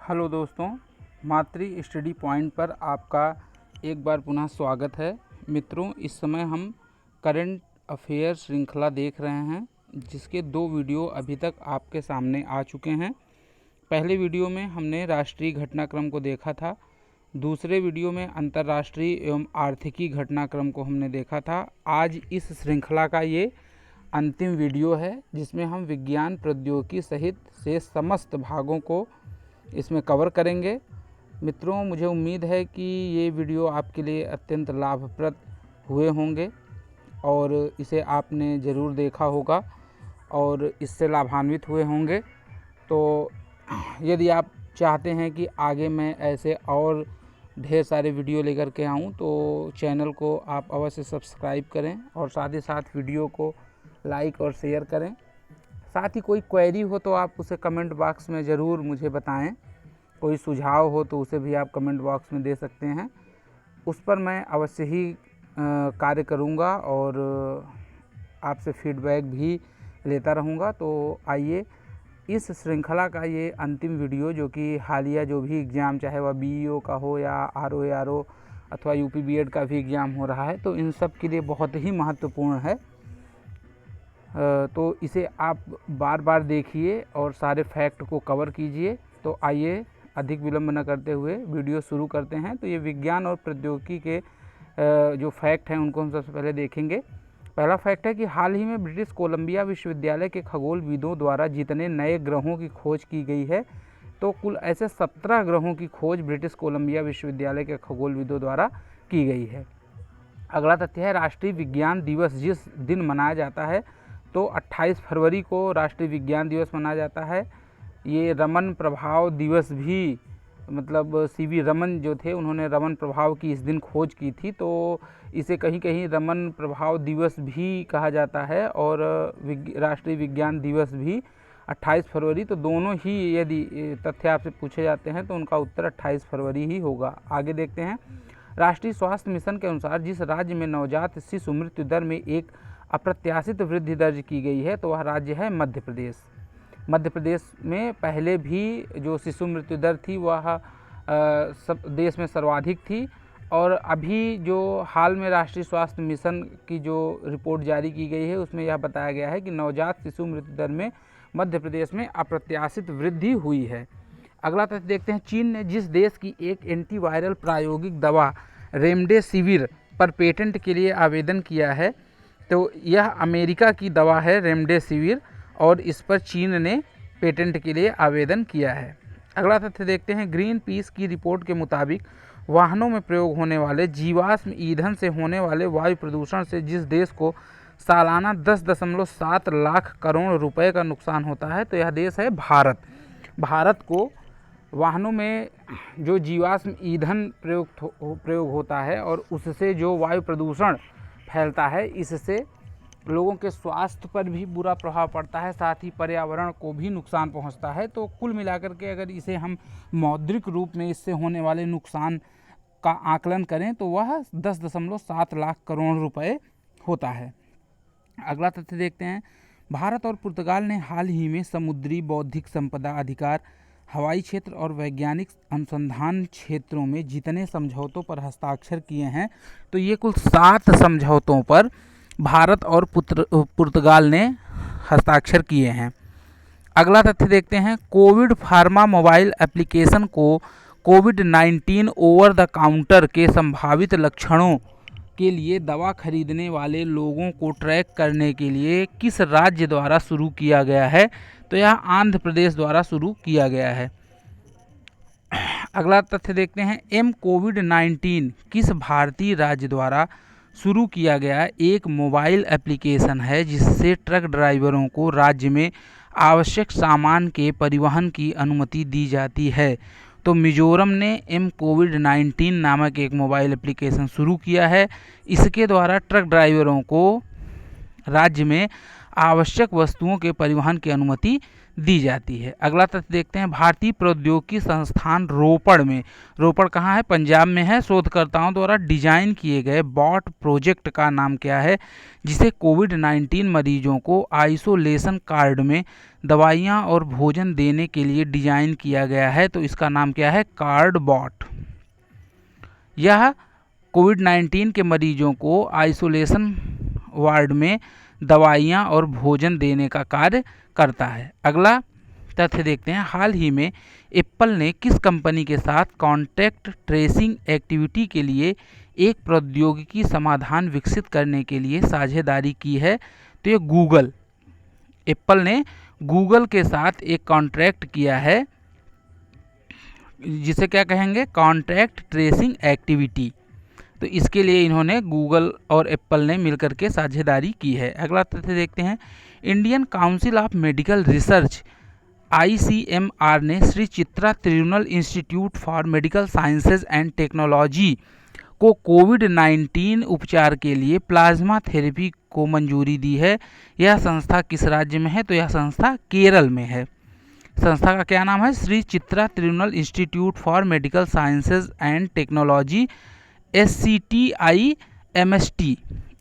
Hello दोस्तों, मातृ study point पर आपका एक बार पुनः स्वागत है। मित्रों, इस समय हम करंट अफेयर श्रृंखला देख रहे हैं, जिसके 2 वीडियो अभी तक आपके सामने आ चुके हैं। पहले वीडियो में हमने राष्ट्रीय घटनाक्रम को देखा था, दूसरे वीडियो में अंतर्राष्ट्रीय एवं आर्थिकी घटनाक्रम को हमने देखा था। आज इस श्रृंखला का ये अंतिम वीडियो है, जिसमें हम विज्ञान प्रौद्योगिकी सहित से समस्त भागों को इसमें कवर करेंगे। मित्रों, मुझे उम्मीद है कि ये वीडियो आपके लिए अत्यंत लाभप्रद हुए होंगे और इसे आपने ज़रूर देखा होगा और इससे लाभान्वित हुए होंगे। तो यदि आप चाहते हैं कि आगे मैं ऐसे और ढेर सारे वीडियो लेकर के आऊँ, तो चैनल को आप अवश्य सब्सक्राइब करें और साथ ही साथ वीडियो को लाइक और शेयर करें। साथ ही कोई क्वेरी हो तो आप उसे कमेंट बॉक्स में ज़रूर मुझे बताएं। कोई सुझाव हो तो उसे भी आप कमेंट बॉक्स में दे सकते हैं, उस पर मैं अवश्य ही कार्य करूंगा और आपसे फीडबैक भी लेता रहूंगा। तो आइए, इस श्रृंखला का ये अंतिम वीडियो, जो कि हालिया जो भी एग्ज़ाम, चाहे वह बीईओ का हो या आरओ अथवा यूपी बीएड का भी एग्ज़ाम हो रहा है, तो इन सब के लिए बहुत ही महत्वपूर्ण है। तो इसे आप बार बार देखिए और सारे फैक्ट को कवर कीजिए। तो आइए, अधिक विलंब न करते हुए वीडियो शुरू करते हैं। तो ये विज्ञान और प्रौद्योगिकी के जो फैक्ट हैं उनको हम सबसे पहले देखेंगे। पहला फैक्ट है कि हाल ही में ब्रिटिश कोलंबिया विश्वविद्यालय के खगोलविदों द्वारा जितने नए ग्रहों की खोज की गई है, तो कुल ऐसे 17 ग्रहों की खोज ब्रिटिश कोलंबिया विश्वविद्यालय के खगोलविदों द्वारा की गई है। अगला तथ्य है, राष्ट्रीय विज्ञान दिवस जिस दिन मनाया जाता है, तो 28 फरवरी को राष्ट्रीय विज्ञान दिवस मनाया जाता है। ये रमन प्रभाव दिवस भी, मतलब सीवी रमन जो थे, उन्होंने रमन प्रभाव की इस दिन खोज की थी, तो इसे कहीं कहीं रमन प्रभाव दिवस भी कहा जाता है और राष्ट्रीय विज्ञान दिवस भी 28 फरवरी। तो दोनों ही यदि तथ्य आपसे पूछे जाते हैं तो उनका उत्तर 28 फरवरी ही होगा। आगे देखते हैं, राष्ट्रीय स्वास्थ्य मिशन के अनुसार जिस राज्य में नवजात शिशु मृत्यु दर में एक अप्रत्याशित वृद्धि दर्ज की गई है, तो वह राज्य है मध्य प्रदेश। मध्य प्रदेश में पहले भी जो शिशु मृत्यु दर थी वह देश में सर्वाधिक थी, और अभी जो हाल में राष्ट्रीय स्वास्थ्य मिशन की जो रिपोर्ट जारी की गई है, उसमें यह बताया गया है कि नवजात शिशु मृत्यु दर में मध्य प्रदेश में अप्रत्याशित वृद्धि हुई है। अगला तथ्य देखते हैं, चीन ने जिस देश की एक एंटीवायरल प्रायोगिक दवा रेमडेसिविर पर पेटेंट के लिए आवेदन किया है, तो यह अमेरिका की दवा है रेमडेसिविर, और इस पर चीन ने पेटेंट के लिए आवेदन किया है। अगला तथ्य देखते हैं, ग्रीन पीस की रिपोर्ट के मुताबिक वाहनों में प्रयोग होने वाले जीवाश्म ईंधन से होने वाले वायु प्रदूषण से जिस देश को सालाना 10.7 लाख करोड़ रुपए का नुकसान होता है, तो यह देश है भारत। भारत को वाहनों में जो जीवाश्म ईंधन प्रयोग होता है और उससे जो वायु प्रदूषण फैलता है, इससे लोगों के स्वास्थ्य पर भी बुरा प्रभाव पड़ता है, साथ ही पर्यावरण को भी नुकसान पहुंचता है। तो कुल मिलाकर के अगर इसे हम मौद्रिक रूप में इससे होने वाले नुकसान का आकलन करें, तो वह 10.7 लाख करोड़ रुपए होता है। अगला तथ्य देखते हैं, भारत और पुर्तगाल ने हाल ही में समुद्री बौद्धिक संपदा अधिकार, हवाई क्षेत्र और वैज्ञानिक अनुसंधान क्षेत्रों में जितने समझौतों पर हस्ताक्षर किए हैं, तो ये कुल 7 समझौतों पर भारत और पुर्तगाल ने हस्ताक्षर किए हैं। अगला तथ्य देखते हैं, कोविड फार्मा मोबाइल एप्लीकेशन को कोविड-19 ओवर द काउंटर के संभावित लक्षणों के लिए दवा खरीदने वाले लोगों को ट्रैक करने के लिए किस राज्य द्वारा शुरू किया गया है, तो यह आंध्र प्रदेश द्वारा शुरू किया गया है। अगला तथ्य देखते हैं, कोविड-19 किस भारतीय राज्य द्वारा शुरू किया गया एक मोबाइल एप्लीकेशन है, जिससे ट्रक ड्राइवरों को राज्य में आवश्यक सामान के परिवहन की अनुमति दी जाती है। तो मिजोरम ने कोविड-19 नामक एक मोबाइल एप्लीकेशन शुरू किया है। इसके द्वारा ट्रक ड्राइवरों को राज्य में आवश्यक वस्तुओं के परिवहन की अनुमति दी जाती है। अगला तथ्य देखते हैं, भारतीय प्रौद्योगिकी संस्थान रोपड़ में, रोपड़ कहाँ है, पंजाब में है, शोधकर्ताओं द्वारा डिजाइन किए गए बॉट प्रोजेक्ट का नाम क्या है, जिसे कोविड-19 मरीजों को आइसोलेशन कार्ड में दवाइयाँ और भोजन देने के लिए डिजाइन किया गया है, तो इसका नाम क्या है, कार्ड बॉट। यह कोविड-19 के मरीजों को आइसोलेशन वार्ड में दवाइयाँ और भोजन देने का कार्य करता है। अगला तथ्य देखते हैं, हाल ही में एप्पल ने किस कंपनी के साथ कॉन्टैक्ट ट्रेसिंग एक्टिविटी के लिए एक प्रौद्योगिकी समाधान विकसित करने के लिए साझेदारी की है, तो ये गूगल, एप्पल ने गूगल के साथ एक कॉन्ट्रैक्ट किया है, जिसे क्या कहेंगे, कॉन्टैक्ट ट्रेसिंग एक्टिविटी। तो इसके लिए इन्होंने गूगल और एप्पल ने मिलकर के साझेदारी की है। अगला तथ्य देखते हैं, Indian council of medical research ICMR ने Shri Chitra Tirunal institute for medical sciences and technology को कोविड-19 उपचार के लिए प्लाज्मा थेरेपी को मंजूरी दी है। यह संस्था किस राज्य में है, तो यह संस्था केरल में है। संस्था का क्या नाम है, Shri Chitra Tirunal institute for medical sciences and technology, SCTIMST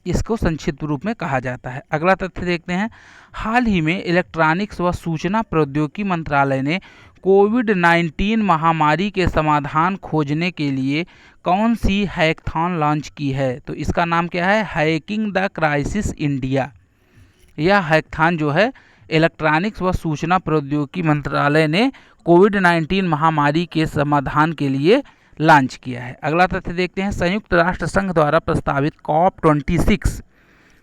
इसको संक्षिप्त रूप में कहा जाता है। अगला तथ्य देखते हैं, हाल ही में इलेक्ट्रॉनिक्स व सूचना प्रौद्योगिकी मंत्रालय ने कोविड-19 महामारी के समाधान खोजने के लिए कौन सी हैकाथॉन लॉन्च की है, तो इसका नाम क्या है, हैकिंग द क्राइसिस इंडिया। यह हैकाथॉन जो है इलेक्ट्रॉनिक्स व सूचना प्रौद्योगिकी मंत्रालय ने कोविड-19 महामारी के समाधान के लिए लॉन्च किया है। अगला तथ्य देखते हैं, संयुक्त राष्ट्र संघ द्वारा प्रस्तावित COP26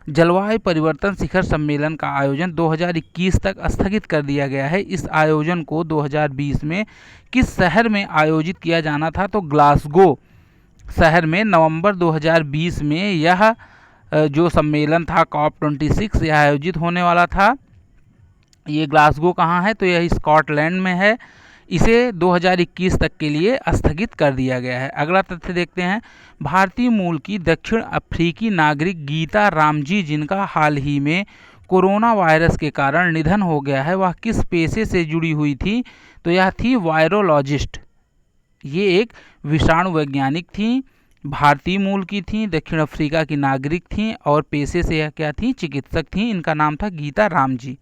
जलवायु परिवर्तन शिखर सम्मेलन का आयोजन 2021 तक स्थगित कर दिया गया है। इस आयोजन को 2020 में किस शहर में आयोजित किया जाना था, तो ग्लासगो शहर में नवंबर 2020 में यह जो सम्मेलन था COP26 यह आयोजित होने वाला था। ये ग्लासगो कहाँ है, तो यह स्कॉटलैंड में है। इसे 2021 तक के लिए स्थगित कर दिया गया है। अगला तथ्य देखते हैं, भारतीय मूल की दक्षिण अफ्रीकी नागरिक गीता रामजी, जिनका हाल ही में कोरोना वायरस के कारण निधन हो गया है, वह किस पेशे से जुड़ी हुई थी, तो यह थी वायरोलॉजिस्ट। ये एक विषाणु वैज्ञानिक थी, भारतीय मूल की थी, दक्षिण अफ्रीका की नागरिक थी और पेशे से यह क्या थी, चिकित्सक थी। इनका नाम था गीता रामजी।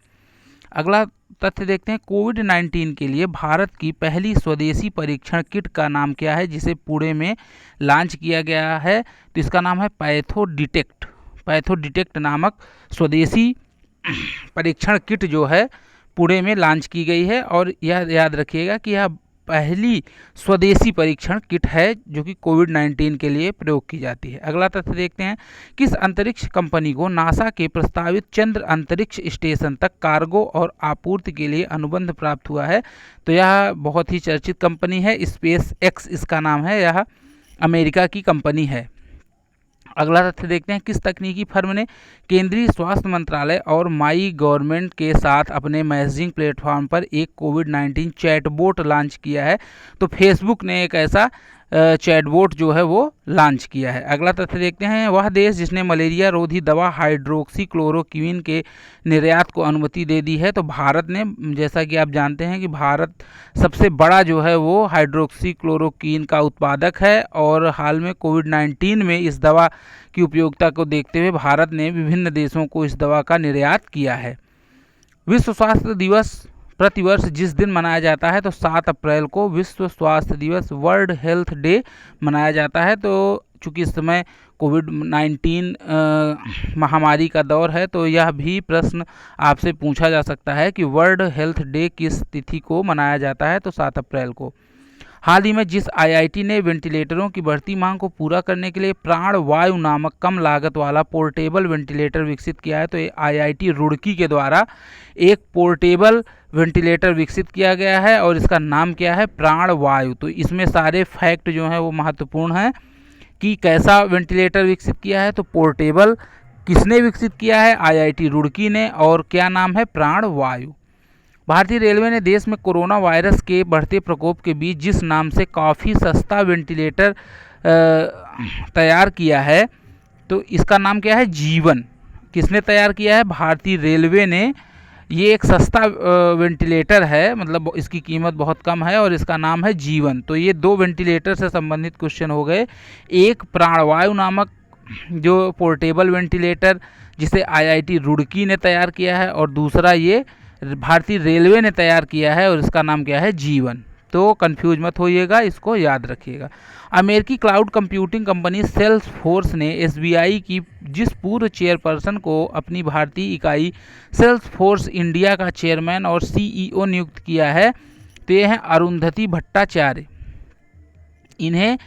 अगला तथ्य देखते हैं, कोविड-19 के लिए भारत की पहली स्वदेशी परीक्षण किट का नाम क्या है, जिसे पुणे में लॉन्च किया गया है, तो इसका नाम है पैथोडिटेक्ट। पैथोडिटेक्ट नामक स्वदेशी परीक्षण किट जो है पुणे में लॉन्च की गई है, और यह याद रखिएगा कि यह पहली स्वदेशी परीक्षण किट है जो कि कोविड-19 के लिए प्रयोग की जाती है। अगला तथ्य देखते हैं, किस अंतरिक्ष कंपनी को नासा के प्रस्तावित चंद्र अंतरिक्ष स्टेशन तक कार्गो और आपूर्ति के लिए अनुबंध प्राप्त हुआ है, तो यह बहुत ही चर्चित कंपनी है, स्पेस एक्स इसका नाम है, यह अमेरिका की कंपनी है। अगला तथ्य देखते हैं, किस तकनीकी फर्म ने केंद्रीय स्वास्थ्य मंत्रालय और माई गवर्नमेंट के साथ अपने मैसेजिंग प्लेटफॉर्म पर एक कोविड-19 चैटबोट लॉन्च किया है, तो फेसबुक ने एक ऐसा चैटबोट जो है वो लॉन्च किया है। अगला तथ्य देखते हैं, वह देश जिसने मलेरिया रोधी दवा हाइड्रोक्सीक्लोरोक्विन के निर्यात को अनुमति दे दी है, तो भारत ने, जैसा कि आप जानते हैं कि भारत सबसे बड़ा जो है वो हाइड्रोक्सीक्लोरोक्विन का उत्पादक है, और हाल में कोविड-19 में इस दवा की उपयोगिता को देखते हुए भारत ने विभिन्न देशों को इस दवा का निर्यात किया है। विश्व स्वास्थ्य दिवस प्रतिवर्ष जिस दिन मनाया जाता है, तो 7 अप्रैल को विश्व स्वास्थ्य दिवस, वर्ल्ड हेल्थ डे मनाया जाता है। तो चूँकि इस समय कोविड-19 महामारी का दौर है, तो यह भी प्रश्न आपसे पूछा जा सकता है कि वर्ल्ड हेल्थ डे किस तिथि को मनाया जाता है, तो 7 अप्रैल को। हाल ही में जिस IIT ने वेंटिलेटरों की बढ़ती मांग को पूरा करने के लिए प्राण वायु नामक कम लागत वाला पोर्टेबल वेंटिलेटर विकसित किया है, तो ये IIT रुड़की के द्वारा एक पोर्टेबल वेंटिलेटर विकसित किया गया है, और इसका नाम क्या है, प्राण वायु। तो इसमें सारे फैक्ट जो हैं वो महत्वपूर्ण हैं कि कैसा वेंटिलेटर विकसित किया है, तो पोर्टेबल किसने विकसित किया है, IIT रुड़की ने, और क्या नाम है, प्राण वायु। भारतीय रेलवे ने देश में कोरोना वायरस के बढ़ते प्रकोप के बीच जिस नाम से काफ़ी सस्ता वेंटिलेटर तैयार किया है, तो इसका नाम क्या है, जीवन। किसने तैयार किया है, भारतीय रेलवे ने ये एक सस्ता वेंटिलेटर है, मतलब इसकी कीमत बहुत कम है और इसका नाम है जीवन। तो ये 2 वेंटिलेटर से संबंधित क्वेश्चन हो गए। एक प्राणवायु नामक जो पोर्टेबल वेंटिलेटर जिसे आईआईटी रुड़की ने तैयार किया है, और दूसरा ये भारतीय रेलवे ने तैयार किया है और इसका नाम क्या है, जीवन। तो कंफ्यूज मत होइएगा, इसको याद रखिएगा। अमेरिकी क्लाउड कंप्यूटिंग कंपनी सेल्सफोर्स ने एसबीआई की जिस पूर्व चेयरपर्सन को अपनी भारतीय इकाई सेल्सफोर्स इंडिया का चेयरमैन और सीईओ नियुक्त किया है, तो ये है अरुंधति भट्टाचार्य। इन्हें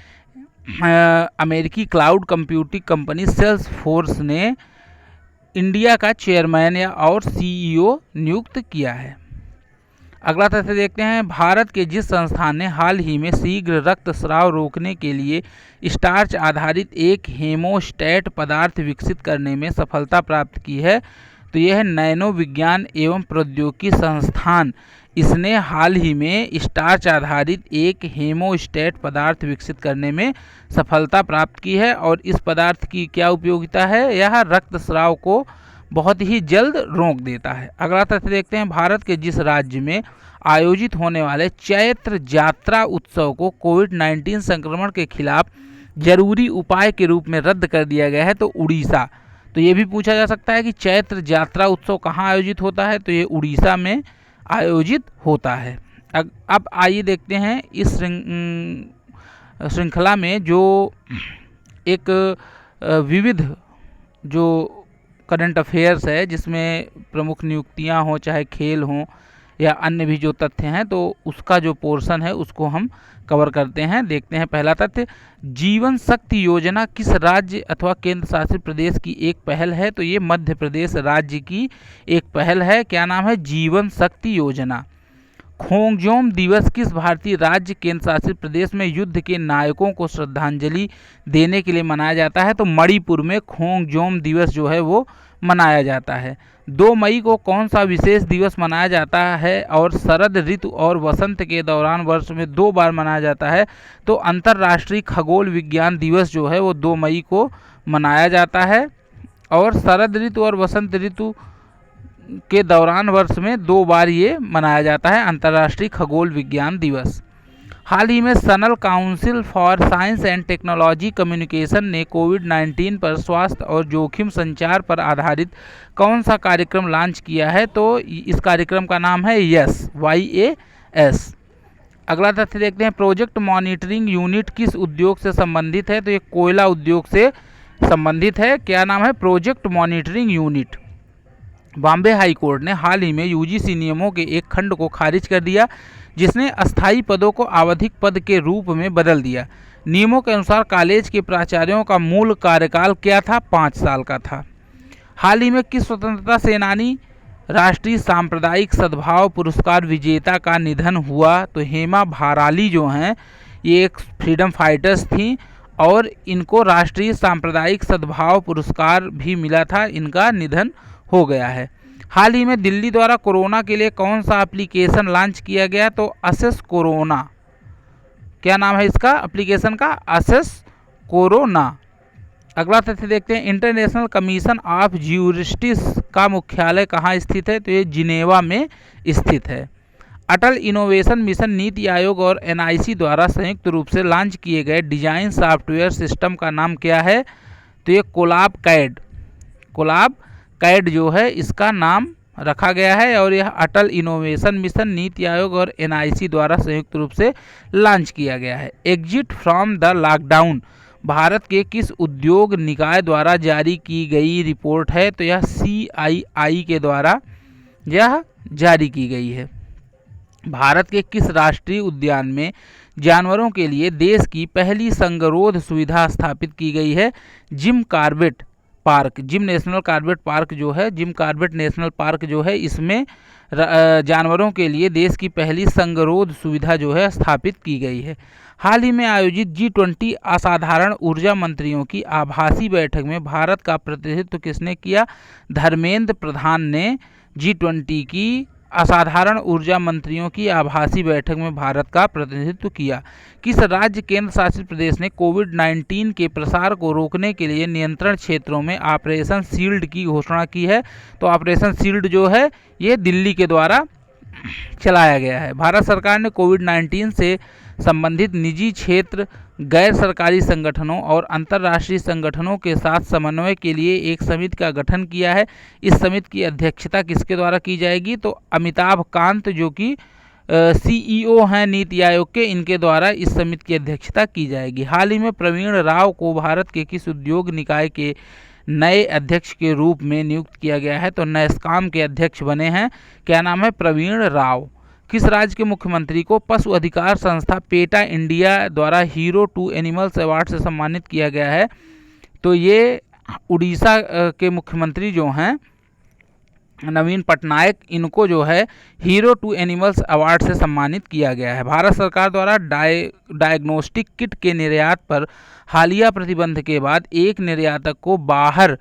अमेरिकी क्लाउड कंप्यूटिंग कंपनी सेल्सफोर्स ने इंडिया का चेयरमैन या और सीईओ नियुक्त किया है। अगला तथ्य देखते हैं, भारत के जिस संस्थान ने हाल ही में शीघ्र रक्तस्राव रोकने के लिए स्टार्च आधारित एक हेमोस्टैट पदार्थ विकसित करने में सफलता प्राप्त की है, तो यह है नैनो विज्ञान एवं प्रौद्योगिकी संस्थान। इसने हाल ही में स्टार्च आधारित एक हेमोस्टैट पदार्थ विकसित करने में सफलता प्राप्त की है, और इस पदार्थ की क्या उपयोगिता है, यह रक्तस्राव को बहुत ही जल्द रोक देता है। अगला तथ्य देखते हैं, भारत के जिस राज्य में आयोजित होने वाले चैत्र यात्रा उत्सव को कोविड-19 संक्रमण के खिलाफ जरूरी उपाय के रूप में रद्द कर दिया गया है, तो उड़ीसा। तो ये भी पूछा जा सकता है कि चैत्र यात्रा उत्सव कहाँ आयोजित होता है, तो ये उड़ीसा में आयोजित होता है। अब आइए देखते हैं इस श्रृंखला में जो एक विविध जो करंट अफेयर्स है, जिसमें प्रमुख नियुक्तियां हों, चाहे खेल हों या अन्य भी जो तथ्य हैं, तो उसका जो पोर्शन है उसको हम कवर करते हैं। देखते हैं पहला तथ्य, जीवन शक्ति योजना किस राज्य अथवा केंद्र शासित प्रदेश की एक पहल है, तो ये मध्य प्रदेश राज्य की एक पहल है। क्या नाम है, जीवन शक्ति योजना। खोंगजोम दिवस किस भारतीय राज्य केंद्र शासित प्रदेश में युद्ध के नायकों को श्रद्धांजलि देने के लिए मनाया जाता है, तो मणिपुर में खोंगजोम दिवस जो है वो मनाया जाता है। 2 मई को कौन सा विशेष दिवस मनाया जाता है और शरद ऋतु और वसंत के दौरान वर्ष में 2 बार मनाया जाता है, तो अंतर्राष्ट्रीय खगोल विज्ञान दिवस जो है वो 2 मई को मनाया जाता है, और शरद ऋतु और वसंत ऋतु के दौरान वर्ष में 2 बार ये मनाया जाता है, अंतर्राष्ट्रीय खगोल विज्ञान दिवस। हाल ही में Sanal council for science and technology communication ने कोविड-19 पर स्वास्थ्य और जोखिम संचार पर आधारित कौन सा कार्यक्रम लॉन्च किया है, तो इस कार्यक्रम का नाम है YAS। अगला तथ्य देखते हैं, प्रोजेक्ट मॉनिटरिंग यूनिट किस उद्योग से संबंधित है, तो ये कोयला उद्योग से संबंधित है। क्या नाम है, project monitoring unit. Bombay high court ने हाल ही में यूजीसी नियमों के एक खंड को खारिज कर दिया, जिसने अस्थायी पदों को आवधिक पद के रूप में बदल दिया। नियमों के अनुसार कॉलेज के प्राचार्यों का मूल कार्यकाल क्या था, 5 साल का था। हाल ही में किस स्वतंत्रता सेनानी राष्ट्रीय सांप्रदायिक सद्भाव पुरस्कार विजेता का निधन हुआ, तो हेमा भाराली जो हैं ये एक फ्रीडम फाइटर्स थी, और इनको राष्ट्रीय सांप्रदायिक सद्भाव पुरस्कार भी मिला था, इनका निधन हो गया है। हाल ही में दिल्ली द्वारा कोरोना के लिए कौन सा एप्लीकेशन लॉन्च किया गया, तो असेस कोरोना। क्या नाम है इसका एप्लीकेशन का, असेस कोरोना। अगला तथ्य देखते हैं, इंटरनेशनल कमीशन ऑफ ज्यूरिस्टिस का मुख्यालय कहाँ स्थित है, तो ये जिनेवा में स्थित है। अटल इनोवेशन मिशन नीति आयोग और एनआईसी द्वारा संयुक्त रूप से लॉन्च किए गए डिजाइन सॉफ्टवेयर सिस्टम का नाम क्या है, तो ये कोलाब कैड जो है इसका नाम रखा गया है, और यह अटल इनोवेशन मिशन नीति आयोग और एनआईसी द्वारा संयुक्त रूप से लॉन्च किया गया है। Exit from the lockdown Bharat के किस उद्योग निकाय द्वारा जारी की गई रिपोर्ट है, तो यह CII के द्वारा यह जारी की गई है। भारत के किस राष्ट्रीय उद्यान में जानवरों के लिए देश की पहली संगरोध सुविधा स्थापित की गई है, Jim Corbett park. Gym national Corbett park जो है, जिम कॉर्बेट नेशनल पार्क जो है, इसमें जानवरों के लिए देश की पहली संगरोध सुविधा जो है स्थापित की गई है। हाल ही में आयोजित G20 असाधारण ऊर्जा मंत्रियों की आभासी बैठक में भारत का प्रतिनिधित्व किसने किया, धर्मेंद्र प्रधान ने G20 की असाधारण ऊर्जा मंत्रियों की आभासी बैठक में भारत का प्रतिनिधित्व किया। किस राज्य केंद्र शासित प्रदेश ने कोविड-19 के प्रसार को रोकने के लिए नियंत्रण क्षेत्रों में ऑपरेशन शील्ड की घोषणा की है? तो ऑपरेशन शील्ड जो है ये दिल्ली के द्वारा चलाया गया है। भारत सरकार ने कोविड-19 से संबंधित निजी क्षेत्र, गैर सरकारी संगठनों और अंतर्राष्ट्रीय संगठनों के साथ समन्वय के लिए एक समिति का गठन किया है। इस समिति की अध्यक्षता किसके द्वारा की जाएगी? तो अमिताभ कांत जो कि CEO हैं नीति आयोग के, इनके द्वारा इस समिति की अध्यक्षता की जाएगी। हाल ही में प्रवीण राव को भारत के किस उद्योग निकाय के नए अध्यक्ष के रूप में नियुक्त किया गया है? तो नैस्कॉम के अध्यक्ष बने हैं। क्या नाम है? प्रवीण राव। किस राज्य के मुख्यमंत्री को पशु अधिकार संस्था पेटा इंडिया द्वारा हीरो टू एनिमल्स अवार्ड से सम्मानित किया गया है? तो ये उड़ीसा के मुख्यमंत्री जो हैं नवीन पटनायक, इनको जो है हीरो टू एनिमल्स अवार्ड से सम्मानित किया गया है। भारत सरकार द्वारा डायग्नोस्टिक किट के निर्यात पर हालिया प्रतिबंध के बाद एक निर्यातक को बाहर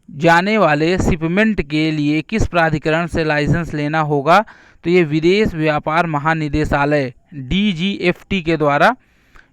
जाने वाले शिपमेंट के लिए किस प्राधिकरण से लाइसेंस लेना होगा? तो ये विदेश व्यापार महानिदेशालय DGFT के द्वारा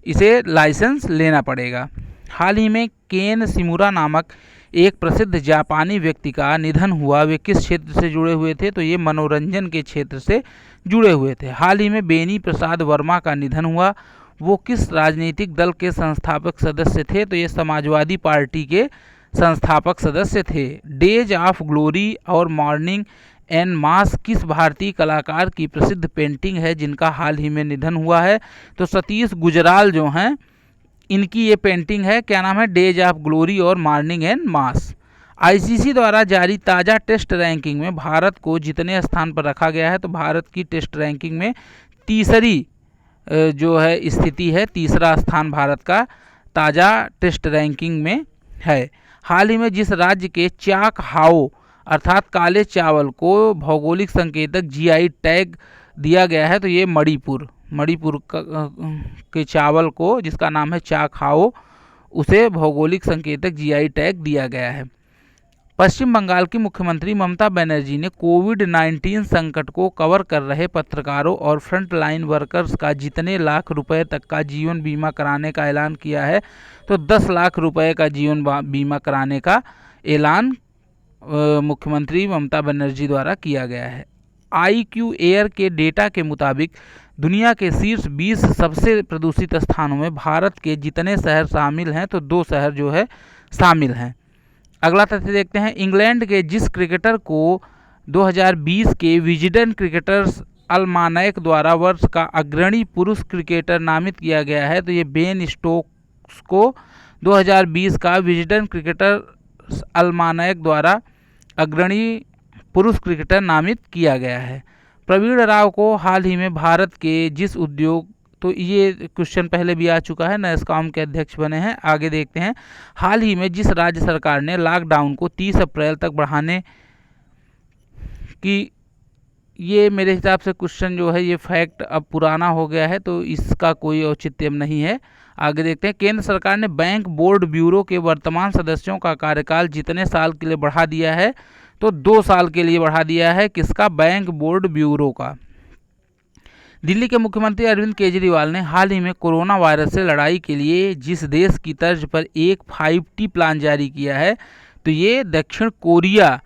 इसे लाइसेंस लेना पड़ेगा। हाल ही में केन शिमुरा नामक एक प्रसिद्ध जापानी व्यक्ति का निधन हुआ। वे किस क्षेत्र से जुड़े हुए थे? तो ये मनोरंजन के क्षेत्र से जुड़े हुए थे। हाल ही में बेनी प्रसाद वर्मा का निधन हुआ। वो किस राजनीतिक दल के संस्थापक सदस्य थे? तो ये समाजवादी पार्टी के संस्थापक सदस्य थे। डेज ऑफ ग्लोरी और मॉर्निंग एन मास किस भारतीय कलाकार की प्रसिद्ध पेंटिंग है जिनका हाल ही में निधन हुआ है? तो सतीश गुजराल जो हैं, इनकी ये पेंटिंग है। क्या नाम है? डेज ऑफ ग्लोरी और मॉर्निंग एन मास। ICC द्वारा जारी ताज़ा टेस्ट रैंकिंग में भारत को जितने स्थान पर रखा गया है? तो भारत की टेस्ट रैंकिंग में तीसरी जो है स्थिति है, तीसरा स्थान भारत का ताज़ा टेस्ट रैंकिंग में है। हाल ही में जिस राज्य के चाक हाओ अर्थात काले चावल को भौगोलिक संकेतक GI टैग दिया गया है? तो ये मणिपुर के चावल को, जिसका नाम है चाक हाओ, उसे भौगोलिक संकेतक GI टैग दिया गया है। पश्चिम बंगाल की मुख्यमंत्री ममता बनर्जी ने कोविड-19 संकट को कवर कर रहे पत्रकारों और फ्रंटलाइन वर्कर्स का जितने लाख रुपए तक का जीवन बीमा कराने का ऐलान किया है? तो 10 लाख रुपए का जीवन बीमा कराने का ऐलान मुख्यमंत्री ममता बनर्जी द्वारा किया गया है। IQ एयर के डेटा के मुताबिक दुनिया के शीर्ष 20 सबसे प्रदूषित स्थानों में भारत के जितने शहर शामिल हैं? तो 2 शहर जो है शामिल हैं। अगला तथ्य देखते हैं। इंग्लैंड के जिस क्रिकेटर को 2020 के विजडन क्रिकेटर्स अलमानैक द्वारा वर्ष का अग्रणी पुरुष क्रिकेटर नामित किया गया है? तो ये बेन स्टोक्स को 2020 का विजडन क्रिकेटर्स अलमानैक द्वारा अग्रणी पुरुष क्रिकेटर नामित किया गया है। प्रवीण राव को हाल ही में भारत के जिस उद्योग, तो ये क्वेश्चन पहले भी आ चुका है, नैस्कॉम के अध्यक्ष बने हैं। आगे देखते हैं। हाल ही में जिस राज्य सरकार ने लॉकडाउन को 30 अप्रैल तक बढ़ाने की, ये मेरे हिसाब से क्वेश्चन जो है ये फैक्ट अब पुराना हो गया है, तो इसका कोई औचित्य नहीं है। आगे देखते हैं। केंद्र सरकार ने बैंक बोर्ड ब्यूरो के वर्तमान सदस्यों का कार्यकाल जितने साल के लिए बढ़ा दिया है? तो 2 साल के लिए बढ़ा दिया है। किसका? बैंक बोर्ड ब्यूरो का। दिल्ली के मुख्यमंत्री अरविंद केजरीवाल ने हाल ही में कोरोना वायरस से लड़ाई के लिए जिस देश की तर्ज पर एक 5T प्लान जारी किया है? तो ये दक्षिण कोरिया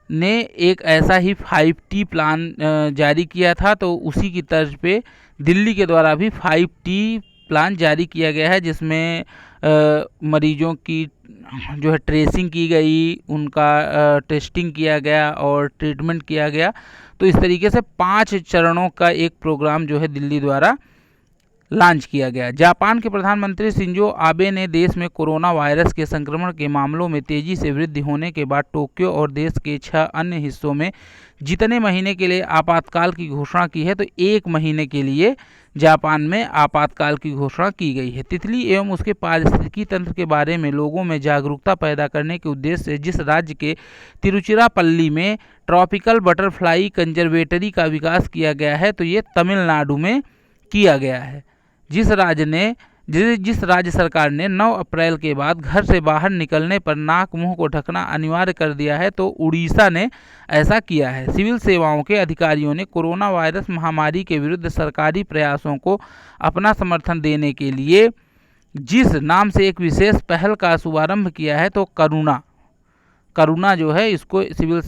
ने एक ऐसा ही 5T प्लान जारी किया था, तो उसी की तर्ज पे दिल्ली के द्वारा भी 5T प्लान जारी किया गया है, जिसमें मरीजों की जो है ट्रेसिंग की गई, उनका टेस्टिंग किया गया और ट्रीटमेंट किया गया। तो इस तरीके से 5 चरणों का एक प्रोग्राम जो है दिल्ली द्वारा लॉन्च किया गया। जापान के प्रधानमंत्री शिंजो आबे ने देश में कोरोना वायरस के संक्रमण के मामलों में तेजी से वृद्धि होने के बाद टोक्यो और देश के 6 अन्य हिस्सों में जितने महीने के लिए आपातकाल की घोषणा की है? तो 1 महीने के लिए जापान में आपातकाल की घोषणा की गई है। तितली एवं उसके पारिस्थितिकी तंत्र के बारे में लोगों में जागरूकता पैदा करने के उद्देश्य से जिस राज्य के तिरुचिरापल्ली में ट्रॉपिकल बटरफ्लाई कंजर्वेटरी का विकास किया गया है? तो ये तमिलनाडु में किया गया है। जिस राज्य ने जिस राज्य सरकार ने 9 अप्रैल के बाद घर से बाहर निकलने पर नाक मुंह को ढकना अनिवार्य कर दिया है, तो उड़ीसा ने ऐसा किया है। सिविल सेवाओं के अधिकारियों ने कोरोना वायरस महामारी के विरुद्ध सरकारी प्रयासों को अपना समर्थन देने के लिए जिस नाम से एक विशेष पहल का शुभारंभ किया है, तो करुणा जो है, इसको सिविल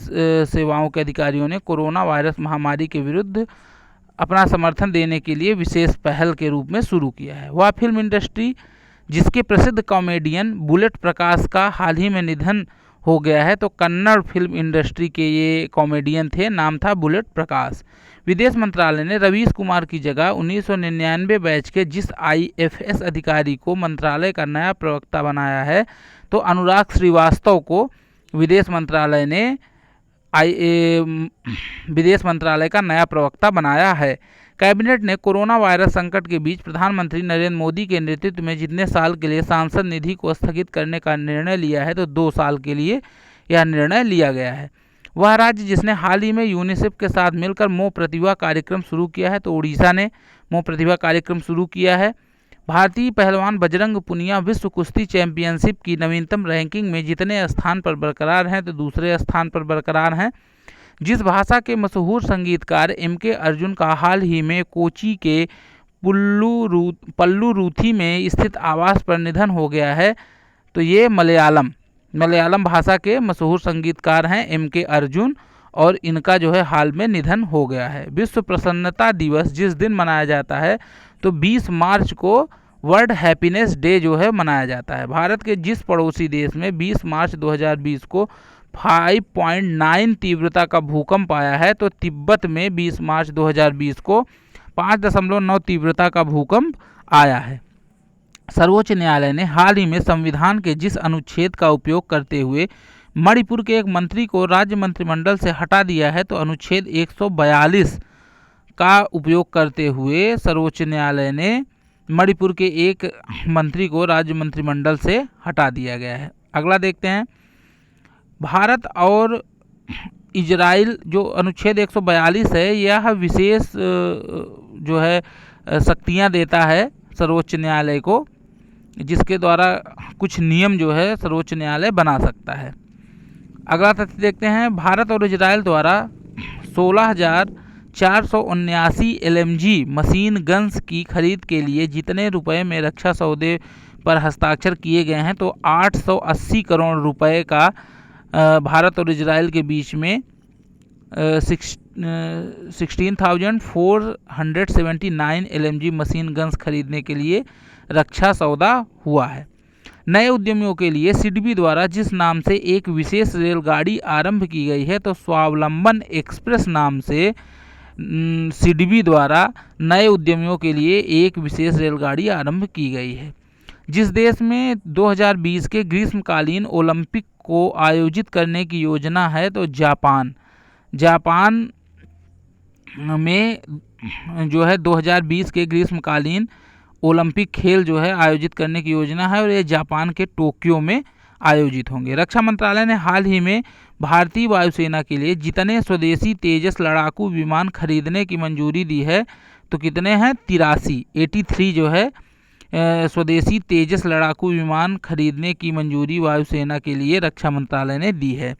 सेवाओं के अधिकारियों ने कोरोना वायरस महामारी के विरुद्ध अपना समर्थन देने के लिए विशेष पहल के रूप में शुरू किया है। वह फिल्म इंडस्ट्री जिसके प्रसिद्ध कॉमेडियन बुलेट प्रकाश का हाल ही में निधन हो गया है, तो कन्नड़ फिल्म इंडस्ट्री के ये कॉमेडियन थे, नाम था बुलेट प्रकाश। विदेश मंत्रालय ने रवीश कुमार की जगह 1999 बैच के जिस IFS अधिकारी को मंत्रालय का नया प्रवक्ता बनाया है, तो अनुराग श्रीवास्तव को विदेश मंत्रालय का नया प्रवक्ता बनाया है। कैबिनेट ने कोरोना वायरस संकट के बीच प्रधानमंत्री नरेंद्र मोदी के नेतृत्व में जितने साल के लिए सांसद निधि को स्थगित करने का निर्णय लिया है, तो 2 साल के लिए यह निर्णय लिया गया है। वह राज्य जिसने हाल ही में यूनिसेफ के साथ मिलकर मोह प्रतिभा कार्यक्रम शुरू किया है, तो उड़ीसा ने मोह प्रतिभा कार्यक्रम शुरू किया है। भारतीय पहलवान बजरंग पुनिया विश्व कुश्ती चैंपियनशिप की नवीनतम रैंकिंग में जितने स्थान पर बरकरार हैं, तो दूसरे स्थान पर बरकरार हैं। जिस भाषा के मशहूर संगीतकार MK अर्जुन का हाल ही में कोची के पल्लूरूथी में स्थित आवास पर निधन हो गया है, तो ये मलयालम भाषा के मशहूर संगीतकार हैं MK अर्जुन, और इनका जो है हाल में निधन हो गया है। विश्व प्रसन्नता दिवस जिस दिन मनाया जाता है, तो 20 मार्च को वर्ल्ड हैप्पीनेस डे जो है मनाया जाता है। भारत के जिस पड़ोसी देश में 20 मार्च 2020 को 5.9 तीव्रता का भूकंप आया है, तो तिब्बत में 20 मार्च 2020 को 5.9 तीव्रता का भूकंप आया है। सर्वोच्च न्यायालय ने हाल ही में संविधान के जिस अनुच्छेद का उपयोग करते हुए मणिपुर के एक मंत्री को राज्य मंत्रिमंडल से हटा दिया है, तो अनुच्छेद 142 का उपयोग करते हुए सर्वोच्च न्यायालय ने मणिपुर के एक मंत्री को राज्य मंत्रिमंडल से हटा दिया गया है। अगला देखते हैं, भारत और इजराइल जो अनुच्छेद 142 है, यह विशेष जो है शक्तियां देता है सर्वोच्च न्यायालय को, जिसके द्वारा कुछ नियम जो है सर्वोच्च न्यायालय बना सकता है। अगला तथ्य देखते हैं, भारत और इजराइल द्वारा 16,479 LMG मशीन गन्स की खरीद के लिए जितने रुपए में रक्षा सौदे पर हस्ताक्षर किए गए हैं, तो 880 करोड़ रुपए का भारत और इजराइल के बीच में 16,479 LMG मशीन गन्स खरीदने के लिए रक्षा सौदा हुआ है। नए उद्यमियों के लिए सिडबी द्वारा जिस नाम से एक विशेष रेलगाड़ी आरंभ की गई है, तो स्वावलंबन एक्सप्रेस नाम से सिडबी द्वारा नए उद्यमियों के लिए एक विशेष रेलगाड़ी आरंभ की गई है। जिस देश में 2020 के ग्रीष्मकालीन ओलंपिक को आयोजित करने की योजना है, तो जापान में जो है 2020 के ग्रीष्मकालीन ओलंपिक खेल जो है आयोजित करने की योजना है, और ये जापान के टोक्यो में आयोजित होंगे। रक्षा मंत्रालय ने हाल ही में भारतीय वायुसेना के लिए जितने स्वदेशी तेजस लड़ाकू विमान खरीदने की मंजूरी दी है, तो कितने हैं, 83 जो है स्वदेशी तेजस लड़ाकू विमान खरीदने की मंजूरी वायुसेना के लिए रक्षा मंत्रालय ने दी है।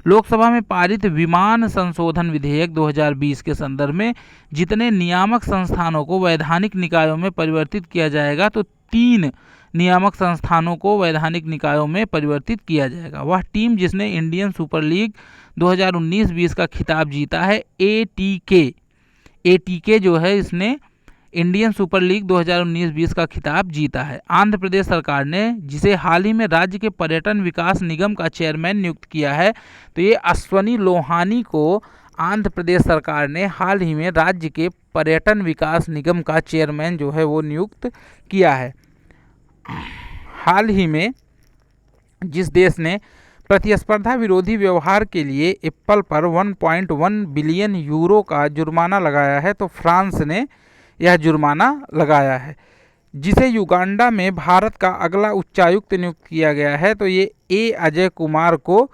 लोकसभा में पारित विमान संशोधन विधेयक 2020 के संदर्भ में जितने नियामक संस्थानों को वैधानिक निकायों में परिवर्तित किया जाएगा, तो 3 नियामक संस्थानों को वैधानिक निकायों में परिवर्तित किया जाएगा। वह टीम जिसने इंडियन सुपर लीग 2019-20 का खिताब जीता है, ATK जो है, इसने इंडियन सुपर लीग 2019-20 का खिताब जीता है। आंध्र प्रदेश सरकार ने जिसे हाल ही में राज्य के पर्यटन विकास निगम का चेयरमैन नियुक्त किया है, तो ये अश्वनी लोहानी को आंध्र प्रदेश सरकार ने हाल ही में राज्य के पर्यटन विकास निगम का चेयरमैन जो है वो नियुक्त किया है। हाल ही में जिस देश ने प्रतिस्पर्धा विरोधी व्यवहार के लिए एप्पल पर 1.1 बिलियन यूरो का जुर्माना लगाया है, तो फ्रांस ने यह जुर्माना लगाया है। जिसे युगांडा में भारत का अगला उच्चायुक्त नियुक्त किया गया है, तो ये अजय कुमार को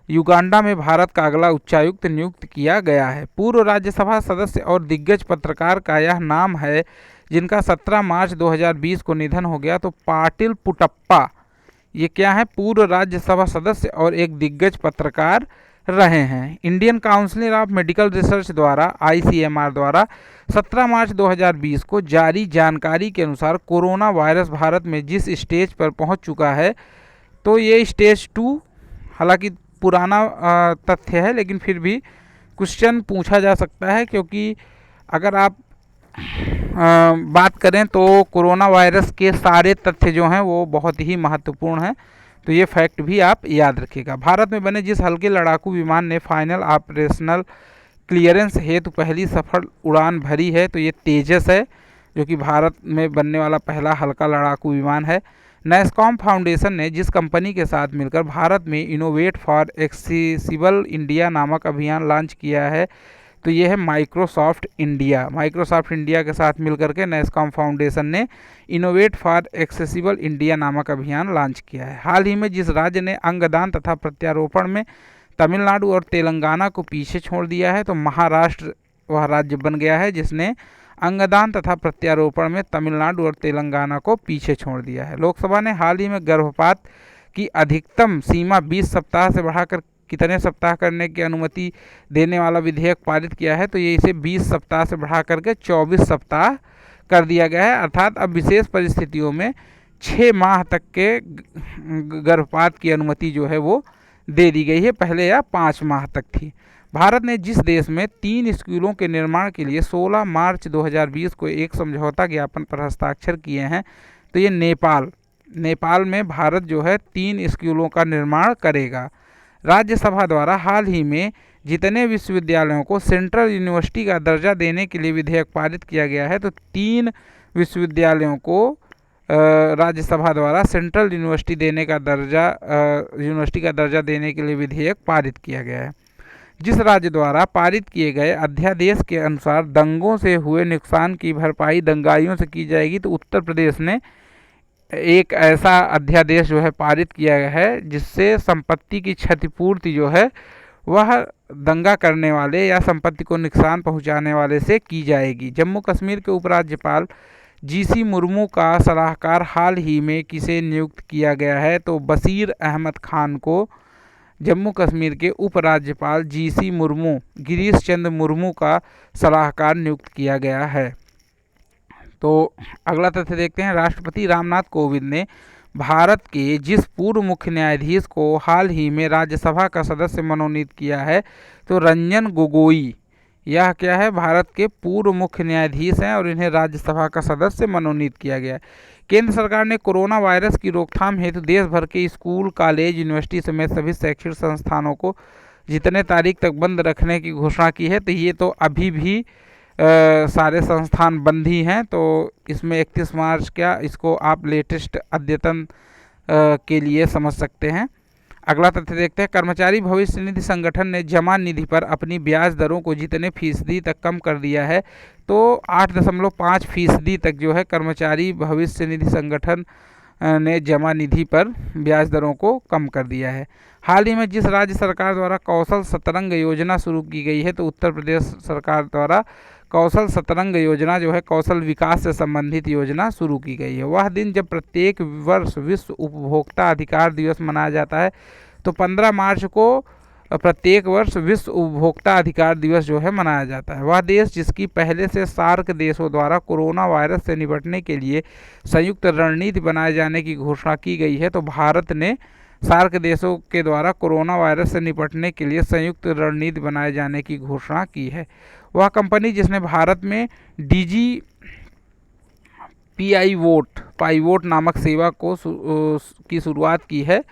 युगांडा में भारत का अगला उच्चायुक्त नियुक्त किया गया है। पूर्व राज्यसभा सदस्य और दिग्गज पत्रकार का यह नाम है जिनका 17 मार्च 2020 को निधन हो गया। तो पाटिल पुटप्पा ये क्या है, पूर्व राज्यसभा सदस्य और एक दिग्गज पत्रकार रहे हैं। Indian council of medical research द्वारा ICMR द्वारा 17 मार्च 2020 को जारी जानकारी के अनुसार कोरोना वायरस भारत में जिस स्टेज पर पहुंच चुका है, तो ये स्टेज 2, हालांकि पुराना तथ्य है लेकिन फिर भी क्वेश्चन पूछा जा सकता है, क्योंकि अगर आप बात करें तो कोरोना वायरस के सारे तथ्य जो हैं वो बहुत ही महत्वपूर्ण हैं, तो ये फैक्ट भी आप याद रखिएगा। भारत में बने जिस हल्के लड़ाकू विमान ने फाइनल ऑपरेशनल क्लियरेंस हेतु पहली सफल उड़ान भरी है, तो ये तेजस है, जो कि भारत में बनने वाला पहला हल्का लड़ाकू विमान है। नैस्कॉम फाउंडेशन ने जिस कंपनी के साथ मिलकर भारत में इनोवेट फॉर एक्सेसिबल इंडिया नामक अभियान लॉन्च किया है, तो ये है माइक्रोसॉफ्ट इंडिया। माइक्रोसॉफ्ट इंडिया के साथ मिलकर के नैस्कॉम फाउंडेशन ने इनोवेट फॉर एक्सेसिबल इंडिया नामक अभियान लॉन्च किया है। हाल ही में जिस राज्य ने अंगदान तथा प्रत्यारोपण में तमिलनाडु और तेलंगाना को पीछे छोड़ दिया है, तो महाराष्ट्र वह राज्य बन गया है जिसने अंगदान तथा प्रत्यारोपण में तमिलनाडु और तेलंगाना को पीछे छोड़ दिया है। लोकसभा ने हाल ही में गर्भपात की अधिकतम सीमा 20 सप्ताह से बढ़ाकर कितने सप्ताह करने की अनुमति देने वाला विधेयक पारित किया है, तो ये इसे 20 सप्ताह से बढ़ा करके 24 सप्ताह कर दिया गया है। अर्थात अब विशेष परिस्थितियों में 6 माह तक के गर्भपात की अनुमति जो है वो दे दी गई है, पहले यह 5 माह तक थी। भारत ने जिस देश में 3 स्कूलों के निर्माण के लिए 16 मार्च 2020 को एक समझौता ज्ञापन पर हस्ताक्षर किए हैं, तो ये नेपाल में भारत जो है 3 स्कूलों का निर्माण करेगा। राज्यसभा द्वारा हाल ही में जितने विश्वविद्यालयों को सेंट्रल यूनिवर्सिटी का दर्जा देने के लिए विधेयक पारित किया गया है, तो 3 विश्वविद्यालयों को राज्यसभा द्वारा सेंट्रल यूनिवर्सिटी देने का यूनिवर्सिटी का दर्जा देने के लिए विधेयक पारित किया गया है। जिस राज्य द्वारा पारित किए गए अध्यादेश के अनुसार दंगों से हुए नुकसान की भरपाई दंगाइयों से की जाएगी, तो उत्तर प्रदेश ने एक ऐसा अध्यादेश जो है पारित किया गया है जिससे संपत्ति की क्षतिपूर्ति जो है वह दंगा करने वाले या संपत्ति को नुकसान पहुंचाने वाले से की जाएगी। जम्मू कश्मीर के उपराज्यपाल GC मुर्मू का सलाहकार हाल ही में किसे नियुक्त किया गया है, तो बशीर अहमद खान को जम्मू कश्मीर के उपराज्यपाल GC मुर्मू गिरीश चंद्र मुर्मू का सलाहकार नियुक्त किया गया है। तो अगला तथ्य देखते हैं। राष्ट्रपति रामनाथ कोविंद ने भारत के जिस पूर्व मुख्य न्यायाधीश को हाल ही में राज्यसभा का सदस्य मनोनीत किया है, तो रंजन गोगोई, यह क्या है, भारत के पूर्व मुख्य न्यायाधीश हैं और इन्हें राज्यसभा का सदस्य मनोनीत किया गया है। केंद्र सरकार ने कोरोना वायरस की रोकथाम हेतु देश भर के स्कूल, कॉलेज, यूनिवर्सिटी समेत सभी शैक्षणिक संस्थानों को जितने तारीख तक बंद रखने की घोषणा की है, तो ये तो अभी भी सारे संस्थान बंद ही हैं, तो इसमें 31 मार्च क्या, इसको आप लेटेस्ट अद्यतन के लिए समझ सकते हैं। अगला तथ्य देखते हैं। कर्मचारी भविष्य निधि संगठन ने जमा निधि पर अपनी ब्याज दरों को जितने फीसदी तक कम कर दिया है, तो 8.5% तक जो है कर्मचारी भविष्य निधि संगठन ने जमा निधि पर ब्याज दरों को कम कर दिया है। हाल ही में जिस राज्य सरकार द्वारा कौशल सतरंग योजना शुरू की गई है, तो उत्तर प्रदेश सरकार द्वारा कौशल सतरंग योजना जो है कौशल विकास से संबंधित योजना शुरू की गई है। वह दिन जब प्रत्येक वर्ष विश्व उपभोक्ता अधिकार दिवस मनाया जाता है, तो 15 मार्च को प्रत्येक वर्ष विश्व उपभोक्ता अधिकार दिवस जो है मनाया जाता है। वह देश जिसकी पहले से सार्क देशों द्वारा कोरोना वायरस से निपटने के लिए संयुक्त रणनीति बनाए जाने की घोषणा की गई है, तो भारत ने सार्क देशों के द्वारा कोरोना वायरस से निपटने के लिए संयुक्त रणनीति बनाए जाने की घोषणा की है। वह कंपनी जिसने भारत में पाईवोट नामक सेवा को की शुरुआत की है,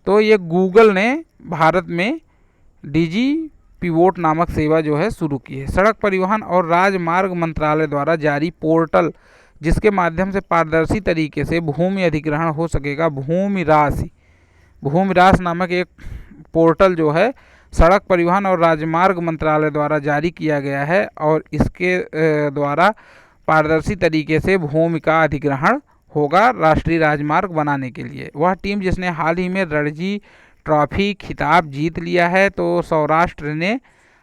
तो ये गूगल ने भारत में पिवोट नामक सेवा जो है शुरू की है। सड़क परिवहन और राजमार्ग मंत्रालय द्वारा जारी पोर्टल जिसके माध्यम से पारदर्शी तरीके से भूमि अधिग्रहण हो सकेगा, भूमिरास नामक एक पोर्टल जो है सड़क परिवहन और राजमार्ग मंत्रालय द्वारा जारी किया गया है और इसके द्वारा पारदर्शी तरीके से भूमि का अधिग्रहण होगा राष्ट्रीय राजमार्ग बनाने के लिए। वह टीम जिसने हाल ही में रणजी ट्रॉफी खिताब जीत लिया है, तो सौराष्ट्र ने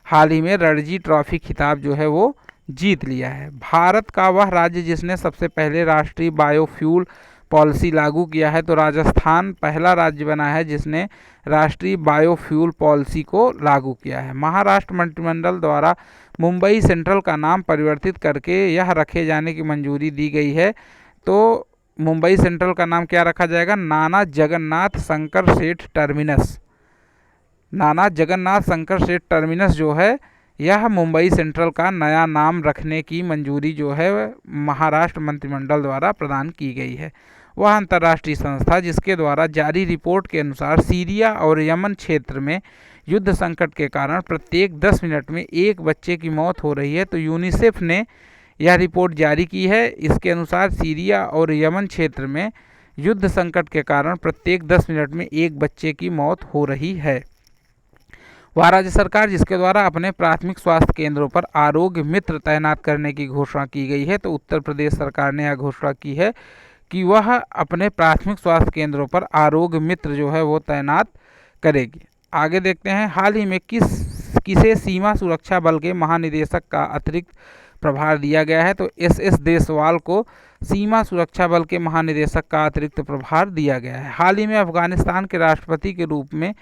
हाल ही में रणजी ट्रॉफी खिताब जो है वो जीत लिया है। भारत का वह राज्य जिसने सबसे पहले राष्ट्रीय बायोफ्यूल पॉलिसी लागू किया है, तो राजस्थान पहला राज्य बना है जिसने राष्ट्रीय बायोफ्यूल पॉलिसी को लागू किया है। महाराष्ट्र मंत्रिमंडल द्वारा मुंबई सेंट्रल का नाम परिवर्तित करके यह रखे जाने की मंजूरी दी गई है। तो मुंबई सेंट्रल का नाम क्या रखा जाएगा? नाना जगन्नाथ शंकर शेठ टर्मिनस। नाना जगन्नाथ शंकर शेठ टर्मिनस जो है, यह मुंबई सेंट्रल का नया नाम रखने की मंजूरी जो है महाराष्ट्र मंत्रिमंडल द्वारा प्रदान की गई है। वह अंतर्राष्ट्रीय संस्था जिसके द्वारा जारी रिपोर्ट के अनुसार सीरिया और यमन क्षेत्र में युद्ध संकट के कारण प्रत्येक 10 मिनट में एक बच्चे की मौत हो रही है, तो यूनिसेफ ने यह रिपोर्ट जारी की है। इसके अनुसार सीरिया और यमन क्षेत्र में युद्ध संकट के कारण प्रत्येक 10 मिनट में एक बच्चे की मौत हो रही है। वह राज्य सरकार जिसके द्वारा अपने प्राथमिक स्वास्थ्य केंद्रों पर आरोग्य मित्र तैनात करने की घोषणा की गई है, तो उत्तर प्रदेश सरकार ने यह घोषणा की है कि वह अपने प्राथमिक स्वास्थ्य केंद्रों पर आरोग्य मित्र जो है वो तैनात करेगी। आगे देखते हैं, हाल ही में किसे सीमा सुरक्षा बल के महानिदेशक का अतिरिक्त प्रभार दिया गया है? तो SS देसवाल को सीमा सुरक्षा बल के महानिदेशक का अतिरिक्त प्रभार दिया गया है। हाल ही में अफगानिस्तान के राष्ट्रपति के रूप में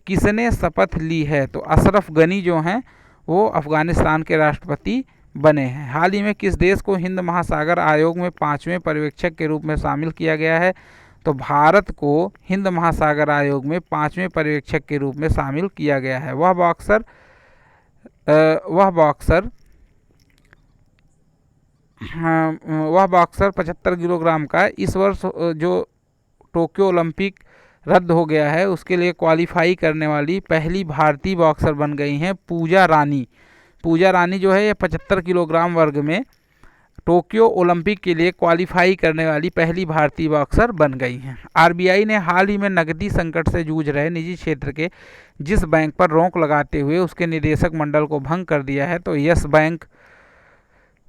किसने शपथ ली है? तो अशरफ गनी जो हैं वो अफगानिस्तान के राष्ट्रपति बने हैं। हाल ही में किस देश को हिंद महासागर आयोग में 5वें पर्यवेक्षक के रूप में शामिल किया गया है? तो भारत को हिंद महासागर आयोग में 5वें पर्यवेक्षक के रूप में शामिल किया गया है। वह बॉक्सर 75 किलोग्राम का इस वर्ष जो टोक्यो ओलंपिक रद्द हो गया है उसके लिए क्वालिफाई करने वाली पहली भारतीय बॉक्सर बन गई हैं पूजा रानी। पूजा रानी जो है ये 75 किलोग्राम वर्ग में टोक्यो ओलंपिक के लिए क्वालिफाई करने वाली पहली भारतीय बॉक्सर बन गई हैं। RBI ने हाल ही में नकदी संकट से जूझ रहे निजी क्षेत्र के जिस बैंक पर रोक लगाते हुए उसके निदेशक मंडल को भंग कर दिया है, तो यस बैंक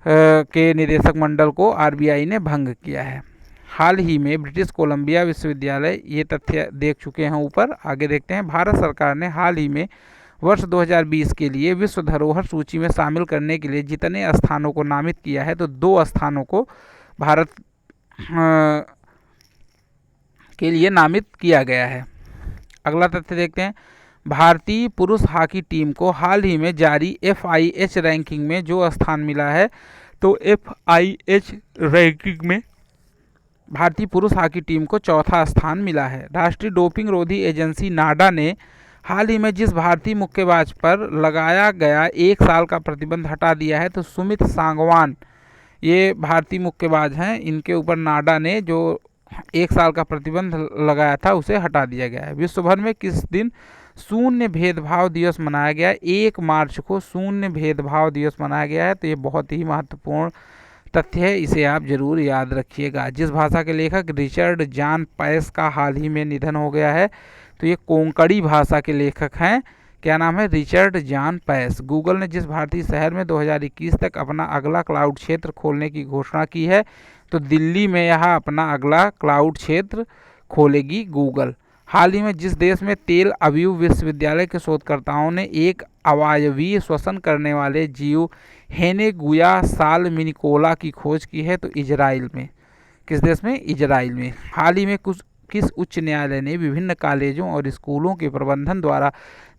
के निदेशक मंडल को RBI ने भंग किया है। हाल ही में ब्रिटिश कोलंबिया विश्वविद्यालय, ये तथ्य देख चुके हैं ऊपर। आगे देखते हैं, भारत सरकार ने हाल ही में वर्ष 2020 के लिए विश्व धरोहर सूची में शामिल करने के लिए जितने स्थानों को नामित किया है, तो 2 स्थानों को भारत के लिए नामित किया गया है। अगला तथ्य देखते हैं, भारतीय पुरुष हॉकी टीम को हाल ही में जारी FIH रैंकिंग में जो स्थान मिला है, तो FIH रैंकिंग में भारतीय पुरुष हॉकी टीम को 4था स्थान मिला है। राष्ट्रीय डोपिंग रोधी एजेंसी नाडा ने हाल ही में जिस भारतीय मुक्केबाज पर लगाया गया 1 साल का प्रतिबंध हटा दिया है, तो सुमित सांगवान ये भारतीय मुक्केबाज हैं। इनके ऊपर नाडा ने जो 1 साल का प्रतिबंध लगाया था उसे हटा दिया गया है। विश्व भर में किस दिन शून्य भेदभाव दिवस मनाया गया? 1 मार्च को शून्य भेदभाव दिवस मनाया गया है। तो ये बहुत ही महत्वपूर्ण तथ्य है, इसे आप जरूर याद रखिएगा। जिस भाषा के लेखक रिचर्ड जॉन पैस का हाल ही में निधन हो गया है, तो ये कोंकणी भाषा के लेखक हैं। क्या नाम है? रिचर्ड जॉन पैस। गूगल ने जिस भारतीय शहर में 2021 तक अपना अगला क्लाउड क्षेत्र खोलने की घोषणा की है, तो दिल्ली में यह अपना अगला क्लाउड क्षेत्र खोलेगी गूगल। हाल ही में जिस देश में तेल अवीव विश्वविद्यालय के शोधकर्ताओं ने एक अवायवीय श्वसन करने वाले जीव हेनेगुया सालमिनिकोला की खोज की है, तो इजराइल में। किस देश में? इजराइल में। हाल ही में किस उच्च न्यायालय ने विभिन्न कॉलेजों और स्कूलों के प्रबंधन द्वारा